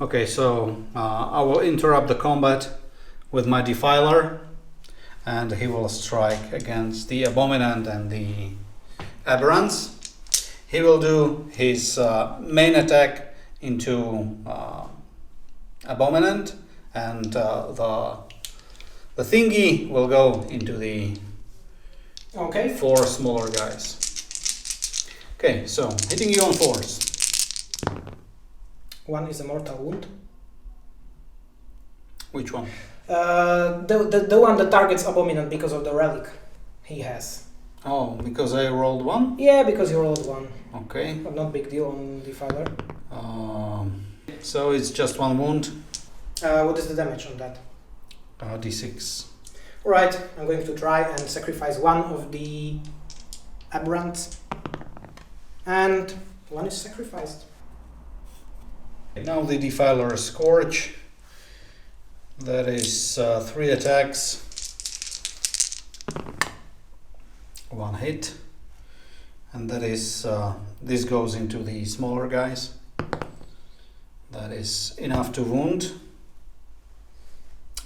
Okay, so I will interrupt the combat with my Defiler, and he will strike against the Abominant and the Aberrants. He will do his main attack into Abominant, and the thingy will go into the 4 smaller guys. Okay, so hitting you on 4s. 1 is a mortal wound. Which one? The one that targets Abominant because of the relic he has. Oh, because I rolled 1? Yeah, because you rolled 1. Okay. Not big deal on Defiler. So it's just 1 wound. What is the damage on that? D6. Alright, I'm going to try and sacrifice 1 of the Aberrants. And 1 is sacrificed. Now the Defiler Scorch. That is 3 attacks. 1 hit. And that is, this goes into the smaller guys. That is enough to wound.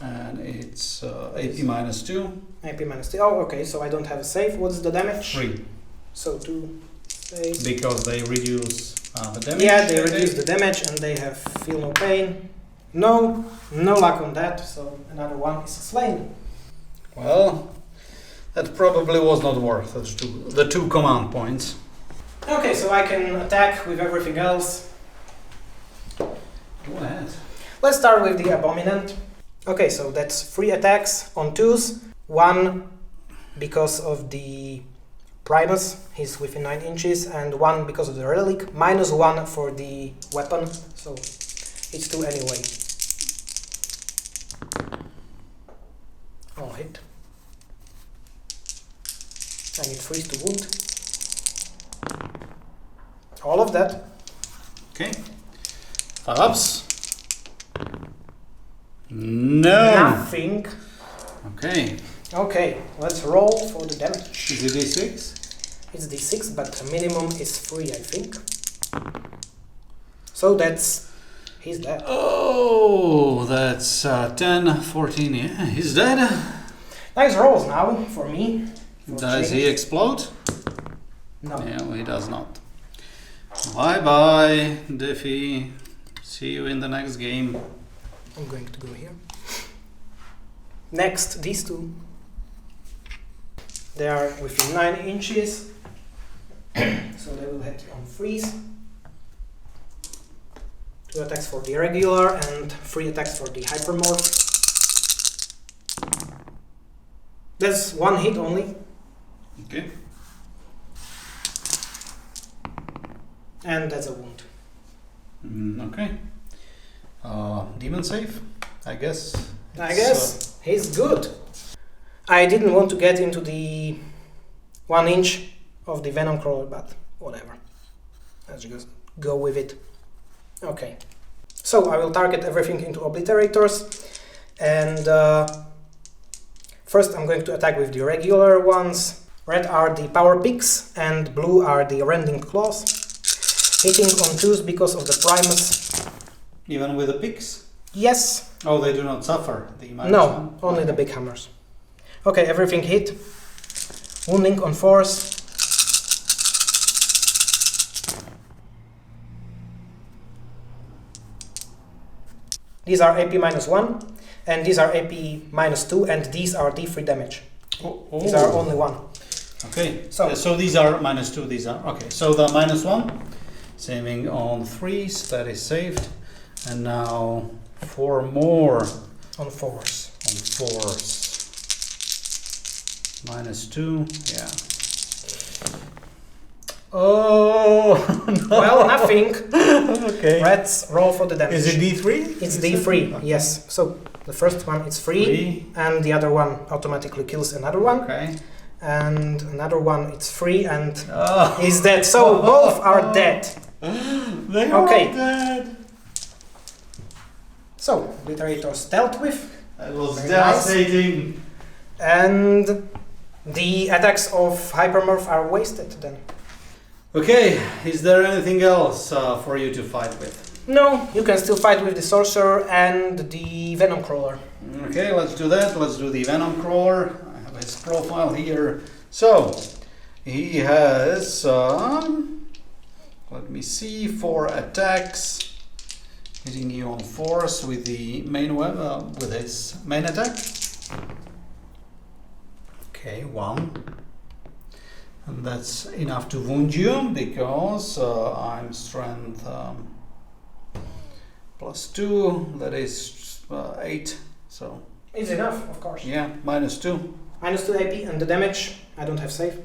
And it's AP minus 2. AP minus 2. Oh, okay, so I don't have a save. What's the damage? 3. So 2 saves. Because they reduce the damage. Yeah, they reduce the damage and they have feel no pain. No luck on that, so another 1 is slain. Well, that probably was not worth the 2 command points. Okay, so I can attack with everything else. Go ahead. Let's start with the Abominant. Okay, so that's 3 attacks on 2s. 1 because of the Primus, he's within 9 inches, and 1 because of the relic, minus 1 for the weapon, so it's 2 anyway. All hit. I need 3 to wound. All of that. Okay. 5 ups. No. Nothing. Okay. Okay, let's roll for the damage. Is it D6? It's D6, but minimum is 3, I think. So that's... he's dead. Oh, that's 10, 14, yeah, he's dead. Nice rolls now, for me. Does he explode? No. No, he does not. Bye-bye, Diffie. See you in the next game. I'm going to go here. Next, these 2. They are within 9 inches. So they will hit on 3s. 2 attacks for the regular and 3 attacks for the hypermorph. That's 1 hit only. Okay. And that's a wound. Okay. Demon save, I guess. I guess he's good. I didn't want to get into the 1 inch of the Venom Crawler, but whatever. Let's just go with it. Okay. So I will target everything into Obliterators. And first I'm going to attack with the regular ones. Red are the Power Picks and blue are the Rending Claws. Hitting on 2s because of the Primus. Even with the picks? Yes. Oh, they do not suffer the minus No, 1? only the big hammers. Okay, everything hit. Wounding on 4s. These are AP minus 1, and these are AP minus 2, and these are D3 damage. Oh. These are only 1. Okay, So- so these are minus 2, these are... Okay, so the minus 1, saving on 3s, that is saved. And now 4 more On 4s. on 4s. -2, yeah. Oh, no. Well, nothing. Okay. Let's roll for the damage. Is it D3? It's D3, yes. So the first one is free, and the other one automatically kills another one. Okay. And another one it's free and is dead. So both are dead. They are dead. So Obliterator's dealt with. That was Very devastating. Nice. And the attacks of Hypermorph are wasted then. Okay, is there anything else for you to fight with? No, you can still fight with the Sorcerer and the Venom Crawler. Okay, let's do that. Let's do the Venom Crawler. I have his profile here. So, he has, let me see, 4 attacks. Hitting you on force with the main with his main attack. Okay, 1. And that's enough to wound you because I'm strength +2, that is 8. So It's enough, of course. yeah, -2. -2 AP and the damage, I don't have save.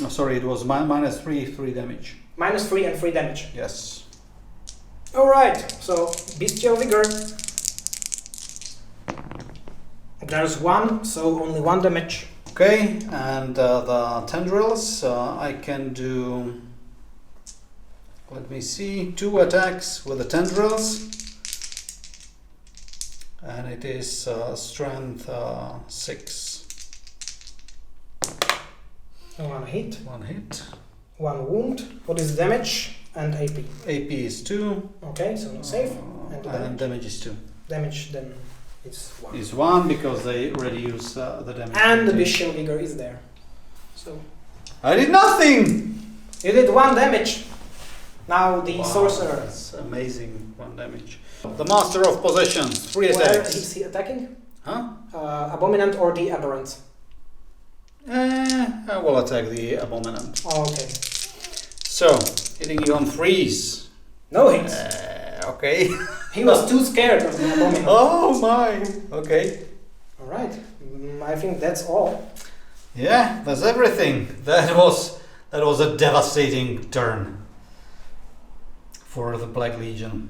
Oh, sorry, it was -3 damage. -3 and 3 damage. Yes. Alright, so Bestial Vigor. There's 1, so only 1 damage. Okay, and the tendrils, I can do, let me see, 2 attacks with the tendrils. And it is strength 6. 1 hit. 1 hit. 1 wound. What is damage and AP? AP is 2. Okay, so no save. And the And damage is 2. damage then is 1. Is 1 because they reduce the damage. And the Bestial Vigor is there. So I did nothing! you did 1 damage. Now the Wow, Sorcerer. that's amazing, 1 damage. The Master of Possessions, 3 Where attacks. is he attacking? Huh? Abominant or the Aberrant? I will attack the Abominant. Okay. So, hitting you on 3s. No hits. Okay. He was too scared of the Abominant. Oh my! Okay. Alright. I think that's all. Yeah, that's everything. That was a devastating turn for the Black Legion.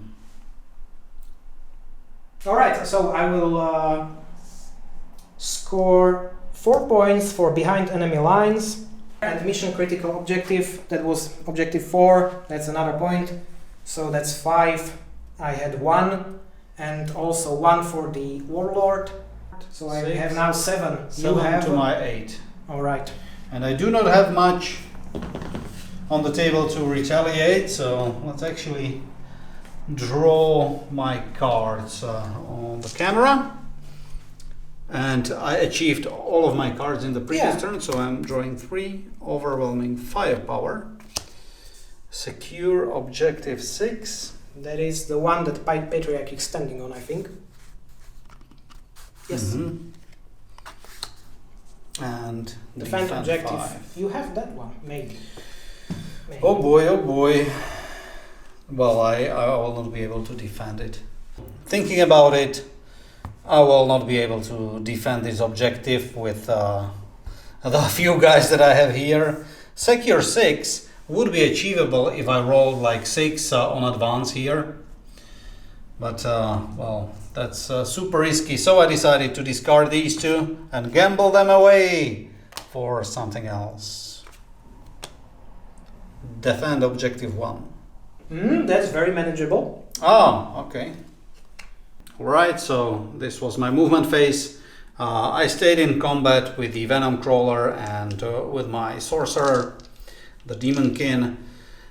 Alright, so I will score 4 points for behind enemy lines and mission critical objective. That was objective 4, that's another point. So that's 5. I had 1 and also 1 for the warlord. So I 6. have now 7. 7 You have to my 8. Alright. And I do not have much on the table to retaliate, so let's actually draw my cards on the camera. And I achieved all of my cards in the previous turn, so I'm drawing 3. Overwhelming Firepower. Secure Objective 6. That is the one that Patriarch is standing on, I think. Yes. And Defend objective. 5. You have that one, maybe. Oh boy, oh boy. Well, I will not be able to defend it. Thinking about it, I will not be able to defend this objective with the few guys that I have here. Secure 6 would be achievable if I rolled like 6 on advance here. But, well, that's super risky, so I decided to discard these 2 and gamble them away for something else. Defend objective 1. That's very manageable. Oh, okay. Alright, so this was my movement phase. I stayed in combat with the Venom Crawler and with my Sorcerer, the Demonkin.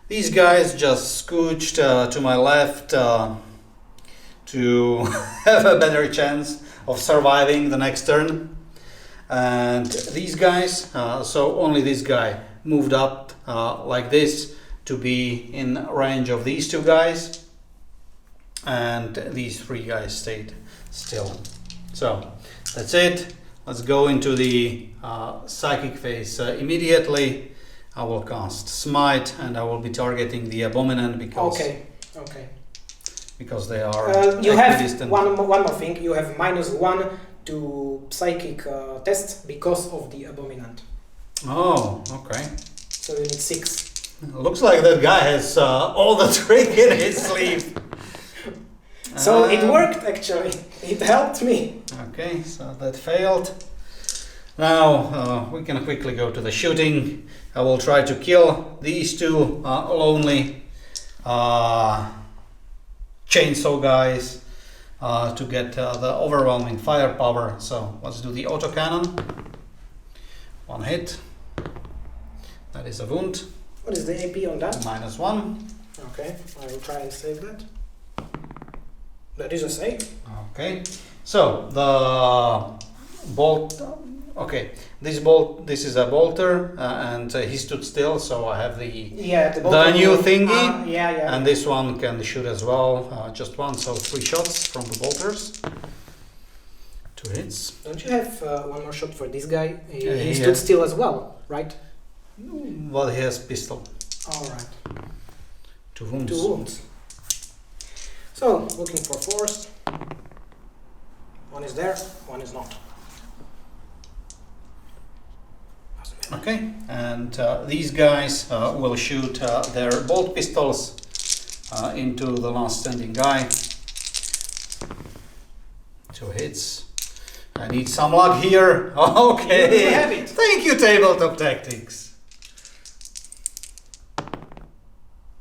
These guys just scooched to my left to have a better chance of surviving the next turn. And these guys, so only this guy moved up like this to be in range of these 2 guys, and these 3 guys stayed still. So that's it. Let's go into the psychic phase immediately. I will cast Smite and I will be targeting the Abominant because Okay. because they are You have equidistant. one more thing. You have -1 to psychic test because of the abominant. Oh, okay. So you need 6. Looks like that guy has all the trick in his sleeve. So it worked actually. It helped me. Okay, so that failed. Now we can quickly go to the shooting. I will try to kill these two lonely chainsaw guys to get the overwhelming firepower. So let's do the autocannon. 1 hit. That is a wound. What is the AP on that? -1. Okay, I will try and save that. That is a save. Okay, so the bolt. Okay, this is a bolter, and he stood still, so I have the new thingy, and this one can shoot as well, just one, so 3 shots from the bolters. 2 hits. Don't you have one more shot for this guy? He stood still as well, right? Well, he has pistol. All right. 2 wounds. 2 wounds. So looking for force. One is there, one is not. Okay, and these guys will shoot their bolt pistols into the last standing guy. 2 hits. I need some luck here. Okay. You have it. Thank you, Tabletop Tactics.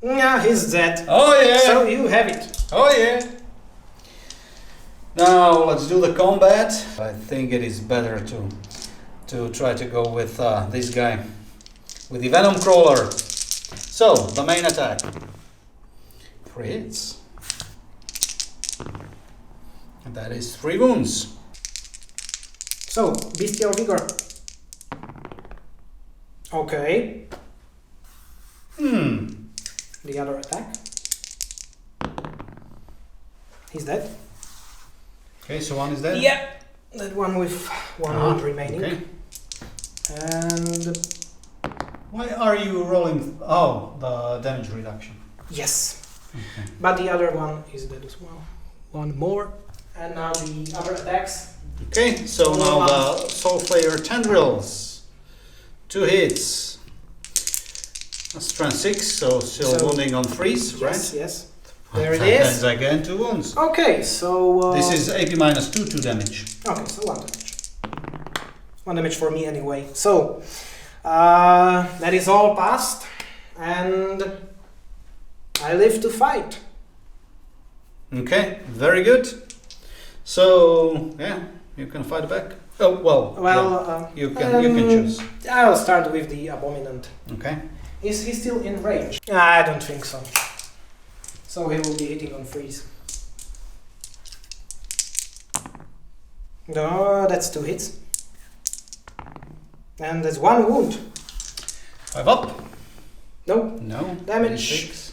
Yeah, he's dead. Oh yeah. So you have it. Oh yeah. Now let's do the combat. I think it is better to try to go with this guy, with the Venom Crawler. So, the main attack. 3 hits. And that is 3 wounds. So, Bestial Vigor. Okay. The other attack. He's dead. Okay, so one is dead? Yeah, that one with 1 wound remaining. Okay. And why are you rolling? Oh, the damage reduction. yes, Okay. but the other one is dead as well. 1 more, and now the other attacks. Okay, so now the Soulflayer Tendrils. 2 hits. Strength 6, so still wounding on 3s, right? Yes, yes. There it is. And again 2 wounds. Okay, so This is AP -2, 2 damage. okay, so 1 damage. 1 damage for me anyway. So that is all passed, and I live to fight. Okay, very good. So yeah, you can fight back. Oh well. You can choose. I'll start with the Abominant. Okay. Is he still in range? I don't think so. So he will be hitting on 3s. No, that's 2 hits. And there's 1 wound. 5 up. No. No. Damage. 6.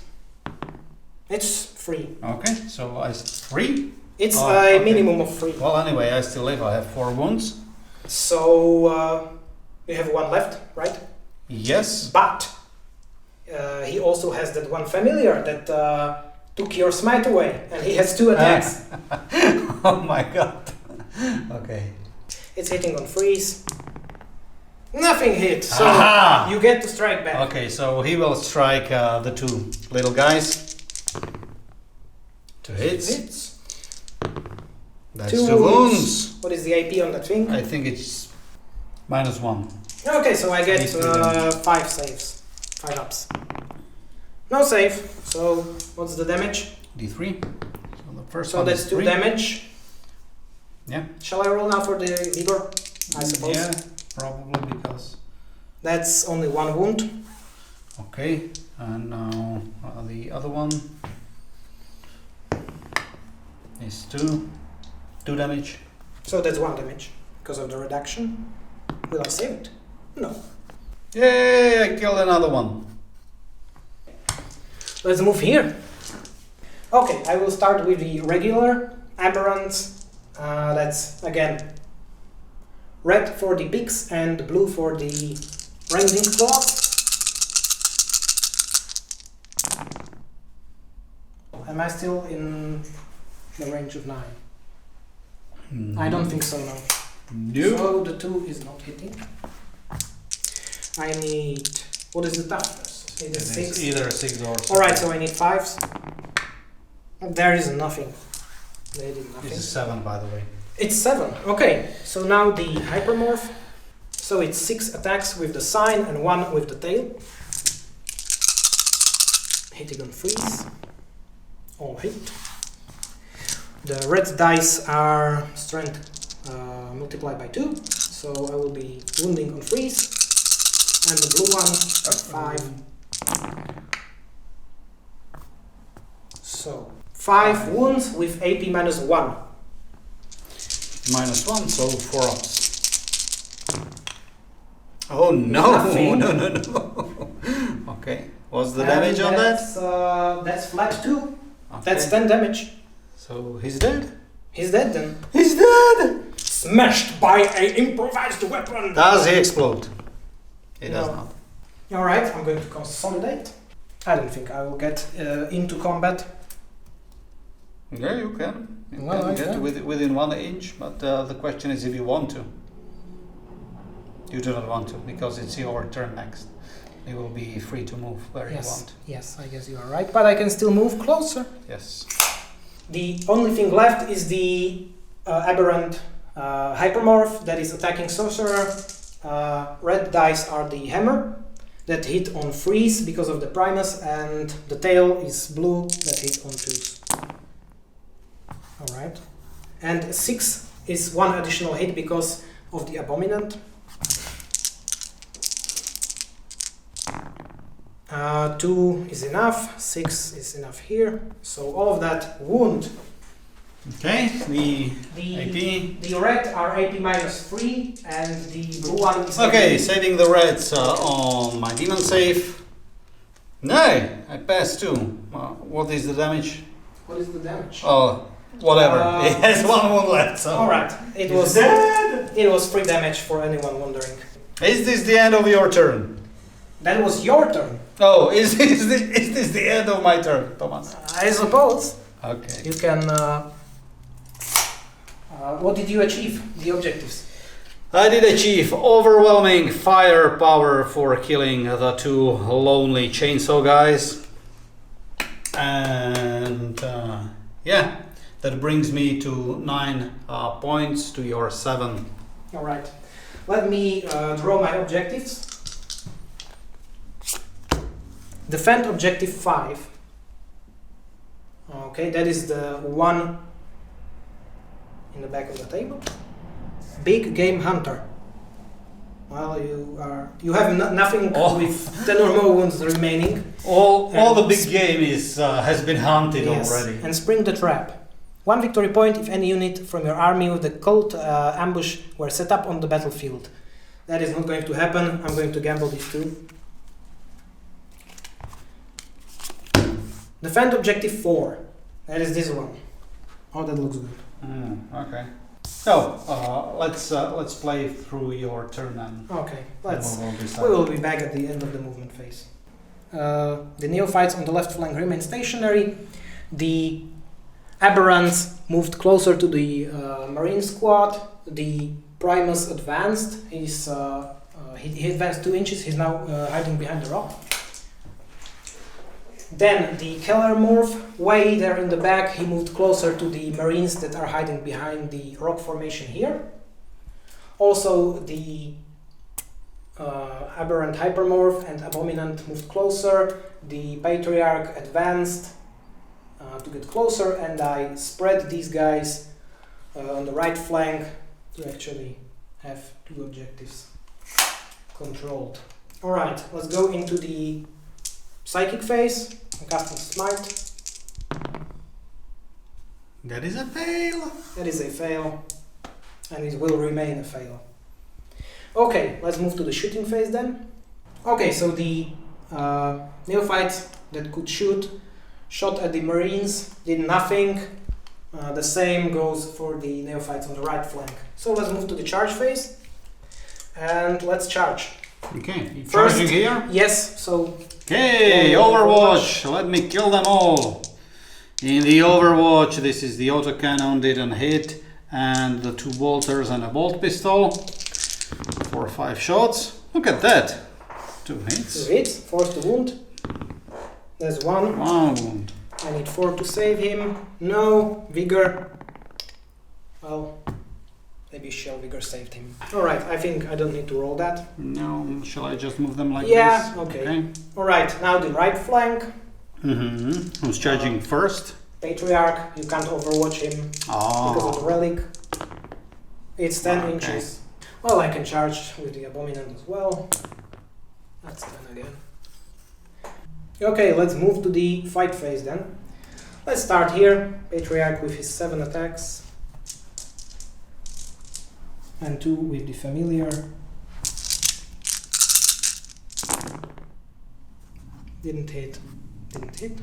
It's 3. Okay, so I 3. It's a minimum of 3. Well, anyway, I still live. I have 4 wounds. So you have 1 left, right? Yes. But he also has that 1 familiar that took your smite away, and he has 2 attacks. Oh my god. Okay. It's hitting on 3s. Nothing hit, so you get to strike back. Okay, so he will strike the 2 little guys. 2 hits. That's 2 wounds. What is the AP on that thing? I think it's -1. Okay, so I get 5 saves. 5 ups. No save. So what's the damage? D3. So the first so one that's is 2 3. damage. Yeah. Shall I roll now for the vigor? I suppose. Yeah, probably because. That's only 1 wound. Okay, and now the other one is 2 damage. So that's 1 damage because of the reduction. Will I save it? No. Yay! I killed another one. Let's move here. Okay, I will start with the regular aberrants. That's again red for the pigs and blue for the rending claws. Am I still in the range of 9? I don't think so, no. No. So the 2 is not hitting. I need... What is the toughness? It is 6. Either 6 or 7. Alright, so I need 5s. There is nothing. They did nothing. It's a 7, by the way. It's 7. Okay, so now the hypermorph. So it's 6 attacks with the sign and 1 with the tail. Hitting on freeze. All hit. The red dice are strength multiplied by 2. So I will be wounding on freeze. And the blue one, 5. So 5 wounds with AP minus 1. Minus 1, so 4 ups. Oh no! Nothing. No. Okay. What's the damage on that? That's flat 2. Okay. That's 10 damage. So he's dead? He's dead then. He's dead! Smashed by an improvised weapon. Does he explode? He does No. not. Alright, I'm going to consolidate. I don't think I will get into combat. Yeah, you can. You Well, can I get can. within 1 inch, but the question is if you want to. You do not want to, because it's your turn next. You will be free to move where you want. Yes, I guess you are right, but I can still move closer. Yes. The only thing left is the aberrant hypermorph that is attacking sorcerer. Red dice are the hammer that hit on freeze because of the primus, and the tail is blue that hit on 2s. Alright. And 6 is 1 additional hit because of the abominant. 2 is enough, 6 is enough here. So all of that wound. Okay, the AP. The red are AP minus 3 and the blue one is Okay, saving the reds on my demon save. No, I passed 2. What is the damage? What is the damage? Oh, whatever. He has 1 wound left. So. Alright, it was dead. It was 3 damage for anyone wondering. Is this the end of your turn? That was your turn. Oh, is this the end of my turn, Thomas? I suppose. Okay. You can... what did you achieve? The objectives? I did achieve overwhelming firepower for killing the 2 lonely chainsaw guys. And yeah, that brings me to 9 points to your 7. Alright. Let me draw my objectives. Defend objective 5. Okay, that is the one in the back of the table. Big game hunter. Well, you have nothing with 10 or more wounds remaining. All the big game is has been hunted already. And spring the trap. 1 victory point if any unit from your army with the cult ambush were set up on the battlefield. That is not going to happen. I'm going to gamble these 2. Defend objective 4. That is this one. Oh, that looks good. Okay. So let's play through your turn then. Okay, We we will be back at the end of the movement phase. The neophytes on the left flank remain stationary. The aberrants moved closer to the marine squad. The primus advanced. He advanced 2 inches. He's now hiding behind the rock. Then the Kellermorph, way there in the back, he moved closer to the marines that are hiding behind the rock formation here. Also the aberrant hypermorph and abominant moved closer. The patriarch advanced to get closer, and I spread these guys on the right flank to actually have 2 objectives controlled. Alright, let's go into the psychic phase. I'm casting Smite. That is a fail. That is a fail, and it will remain a fail. Okay, let's move to the shooting phase then. Okay, so the neophytes that could shoot shot at the marines, did nothing. The same goes for the neophytes on the right flank. So let's move to the charge phase, and let's charge. Okay, First, charging here. Yes, so... Okay, Overwatch, let me kill them all. In the Overwatch, this is the autocannon, didn't hit. and the 2 bolters and a bolt pistol for 5 shots. Look at that. 2 hits. 2 hits, force to wound. There's 1. 1 wound. I need 4 to save him. No, vigor. Well, maybe Shell Vigor saved him. Alright, I think I don't need to roll that. No, shall I just move them like this? Yeah, okay. Alright, now the right flank. Who's charging first? Patriarch, you can't overwatch him because of the relic. It's 10 inches. Well, I can charge with the Abominant as well. That's 10 again. Okay, let's move to the fight phase then. Let's start here. Patriarch with his 7 attacks. And 2 with the Familiar. Didn't hit. Didn't hit.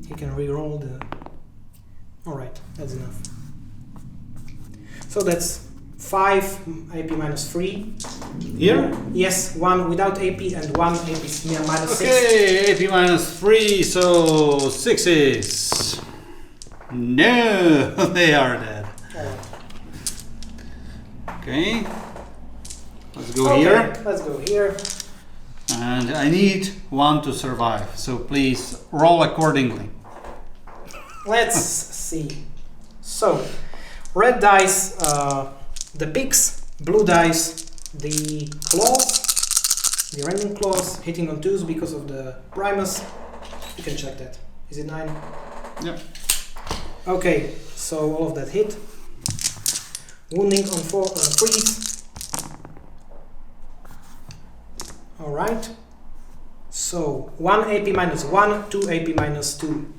He can reroll the... Alright, that's enough. So that's 5 AP minus 3. Here? Yes, 1 without AP and 1 AP minus 6. Okay, AP minus 3, so 6s. No, they are dead. Okay. Let's go here. Let's go here. And I need 1 to survive, so please roll accordingly. Let's see. So, red dice, the picks, blue dice, the claws, the random claws, hitting on 2s because of the Primus. You can check that. Is it 9? Yep. Okay, so all of that hit. Wounding on 3s. Alright. So 1 AP minus 1, 2 AP minus 2.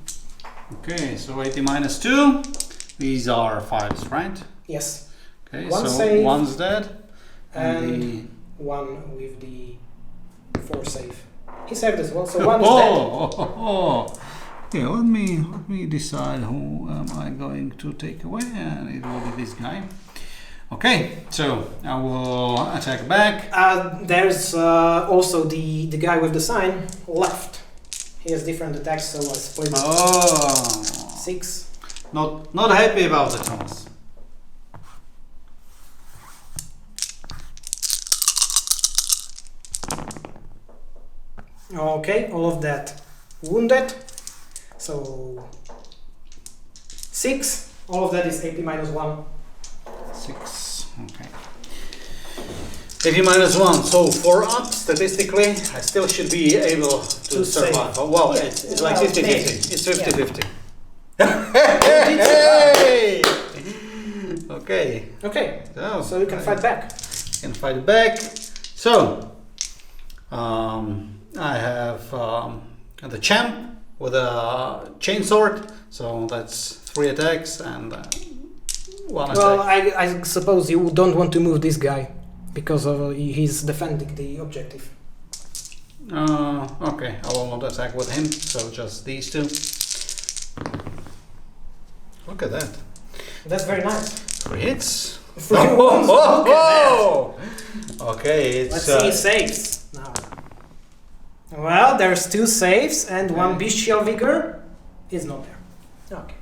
Okay, so 80 minus 2. These are 5s, right? Yes. Okay, 1 so save, 1's dead. and 1 with the 4 save. He saved as well, so 1 is dead. Okay, let me decide who am I going to take away, and it will be this guy. Okay, so I will attack back. There's also the guy with the sign left. He has different attacks, so I split 6. Not happy about it, Thomas. Okay, all of that wounded. So 6. All of that is AP minus 1. 6. Okay. AP minus 1. So 4 up statistically. I still should be able to survive. Oh, well, yeah. It's like 50-50. It's 50-50. Hey! Okay. Okay. So you can fight back. Can fight back. So I have the champ with a chainsword. So that's 3 attacks and 1 attack. Well, I suppose you don't want to move this guy because he's defending the objective. Okay, I will not attack with him, so just these 2. Look at that. That's very nice. 3 hits. 3 wounds. Look at that. Okay, it's... Let's see saves now. Well, there's 2 saves and 1 bestial vigor is not there. Okay.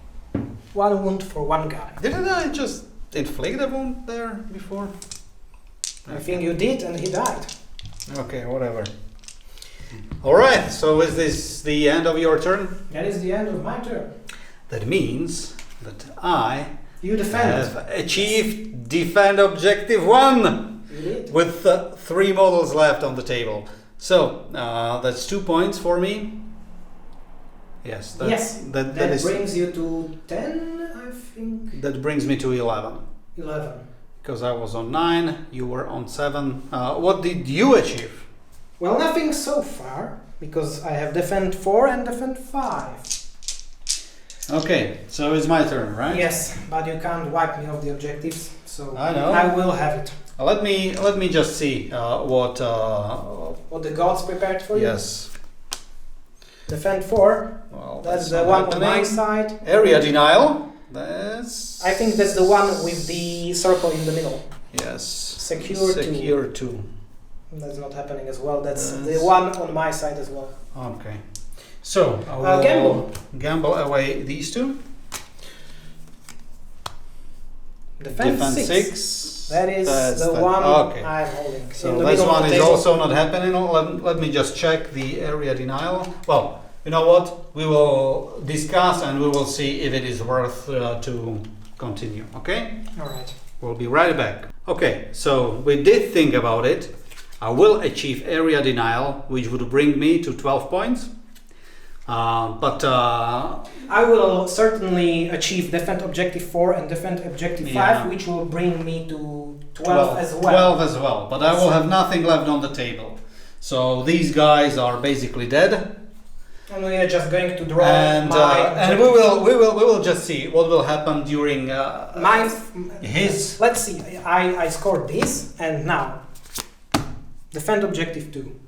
1 wound for 1 guy. Didn't I just inflict a wound there before? I think you did, and he died. Okay, whatever. Alright, so is this the end of your turn? That is the end of my turn. That means that I You defend. have achieved defend objective 1 You did. with 3 models left on the table. So that's 2 points for me. Yes. That brings you to 10, I think. That brings me to 11. 11. Because I was on 9, you were on 7. What did you achieve? Well, nothing so far, because I have defend 4 and defend 5. Okay, so it's my turn, right? Yes, but you can't wipe me off the objectives, so I know. I will have it. Let me just see what the gods prepared for you. Yes. Defend 4. Well, that's the one on my side. Area denial. That's. I think that's the one with the circle in the middle. Yes. Secure 2. That's not happening as well. That's the one on my side as well. Okay. So I will gamble away these two. Defense 6. That is the one I'm holding. So this one is also not happening. Let me just check the area denial. Well, you know what? We will discuss and we will see if it is worth to continue. Okay? All right. We'll be right back. Okay, so we did think about it. I will achieve area denial, which would bring me to 12 points. I will certainly achieve defend objective 4 and defend objective 5, which will bring me to 12 as well. 12 as well, but I will have nothing left on the table. So these guys are basically dead. And we are just going to draw and we will just see what will happen during his. Let's see. I scored this, and now defend objective 2.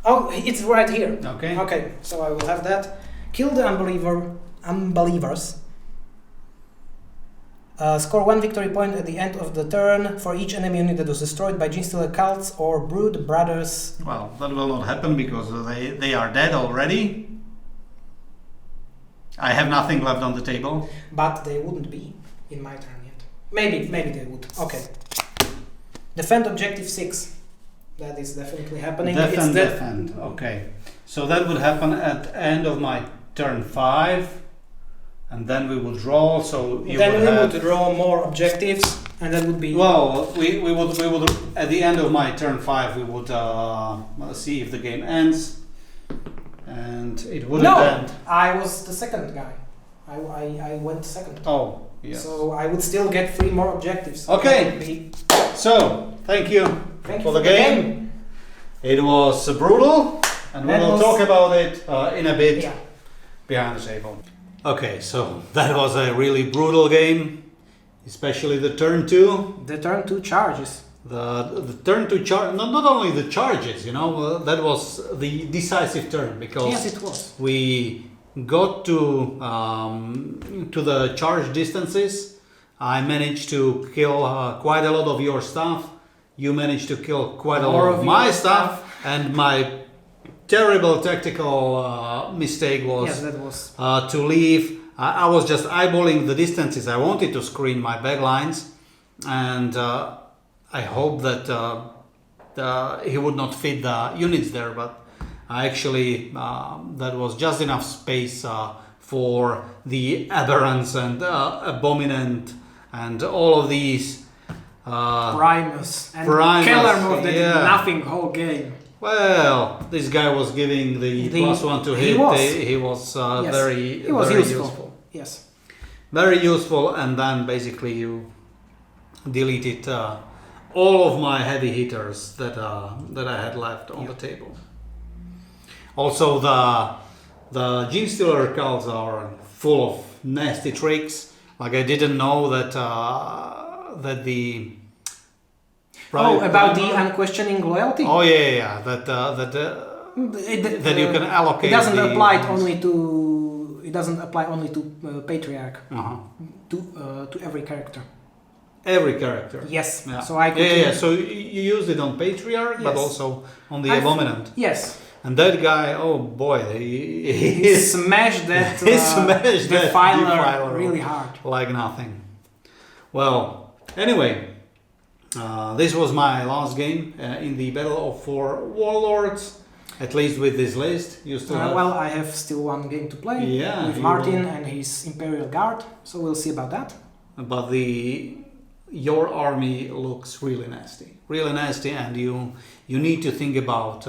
Oh, it's right here. Okay. Okay, so I will have that. Kill the unbelievers. Score 1 victory point at the end of the turn for each enemy unit that was destroyed by Genestealer Cults or Brood Brothers. Well, that will not happen because they are dead already. I have nothing left on the table. But they wouldn't be in my turn yet. Maybe they would. Okay. Defend objective 6. That is definitely happening. Defend. Okay. So that would happen at the end of my turn 5. And then we will draw, so you would draw more objectives, and that would be... Well, we would at the end of my turn 5, we would see if the game ends, and it wouldn't end. I was the second guy. I went second. Oh, yes. So I would still get 3 more objectives. Okay, so thank you for the game. It was brutal, and we will talk about it in a bit behind the table. Okay, so that was a really brutal game, especially the turn 2. The turn 2 charges. The turn 2 charge, not only the charges, that was the decisive turn because yes, it was. We got to the charge distances. I managed to kill quite a lot of your stuff. You managed to kill quite a lot of my stuff, and my terrible tactical mistake was, to leave. I was just eyeballing the distances. I wanted to screen my backlines, and I hope that he would not fit the units there, but actually that was just enough space for the aberrants and abominant and all of these Primus and Killer move that did nothing whole game. Well, this guy was giving the +1 to hit. He was very useful. Yes. Very useful, and then basically you deleted all of my heavy hitters that I had left on the table. Also, the Genestealer Cults are full of nasty tricks. Like I didn't know that the about the unquestioning loyalty. Oh yeah. That you can allocate. It doesn't apply only to. It doesn't apply only to Patriarch. To every character. Every character. Yes. Yeah. So I could. So you used it on Patriarch, but also on the Abominant. Yes. And that guy, oh boy, he smashed that. He smashed that defiler really hard. Like nothing. Well, anyway. This was my last game in the Battle of 4 Warlords, at least with this list. You still have... Well, I have still one game to play with Martin and his Imperial Guard, so we'll see about that. But your army looks really nasty, and you need to think about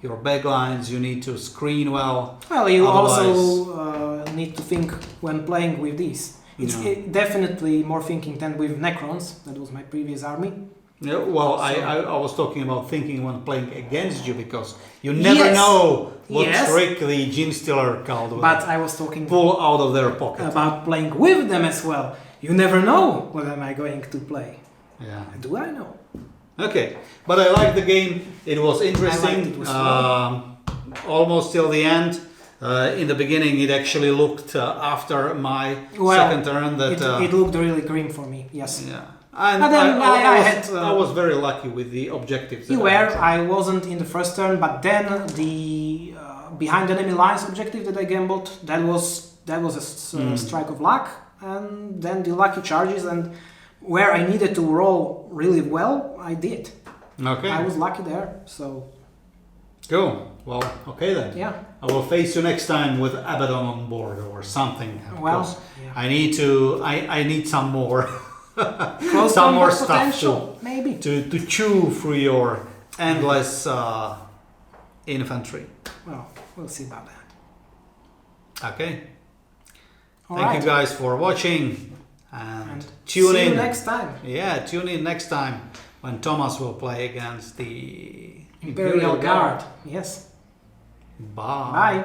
your backlines. You need to screen well. Well, you also need to think when playing with these. It's definitely more thinking than with Necrons. That was my previous army. Yeah, well, I was talking about thinking when playing against you, because you never know what trick the Genestealer Cult will But I was talking pull out of their pocket. About playing with them as well. You never know what am I going to play. Yeah. Do I know? Okay, but I liked the game. It was interesting. Almost till the end. In the beginning, it actually looked after my second turn that it looked really grim for me. Yes. Yeah. And then I was very lucky with the objectives. I wasn't in the first turn, but then the behind enemy lines objective that I gambled. That was a strike of luck, and then the lucky charges, and where I needed to roll really well, I did. Okay. I was lucky there, so Cool. Well, okay then. yeah. I will face you next time with Abaddon on board or something. Well, because yeah. I need to. I need some more. Close some more combat stuff potential, maybe. to chew through your endless infantry. Well, we'll see about that. Okay. All Thank right. you guys for watching and See tune you in next time. Yeah, tune in next time when Thomas will play against the Imperial Guard. Yes. Bye. Bye.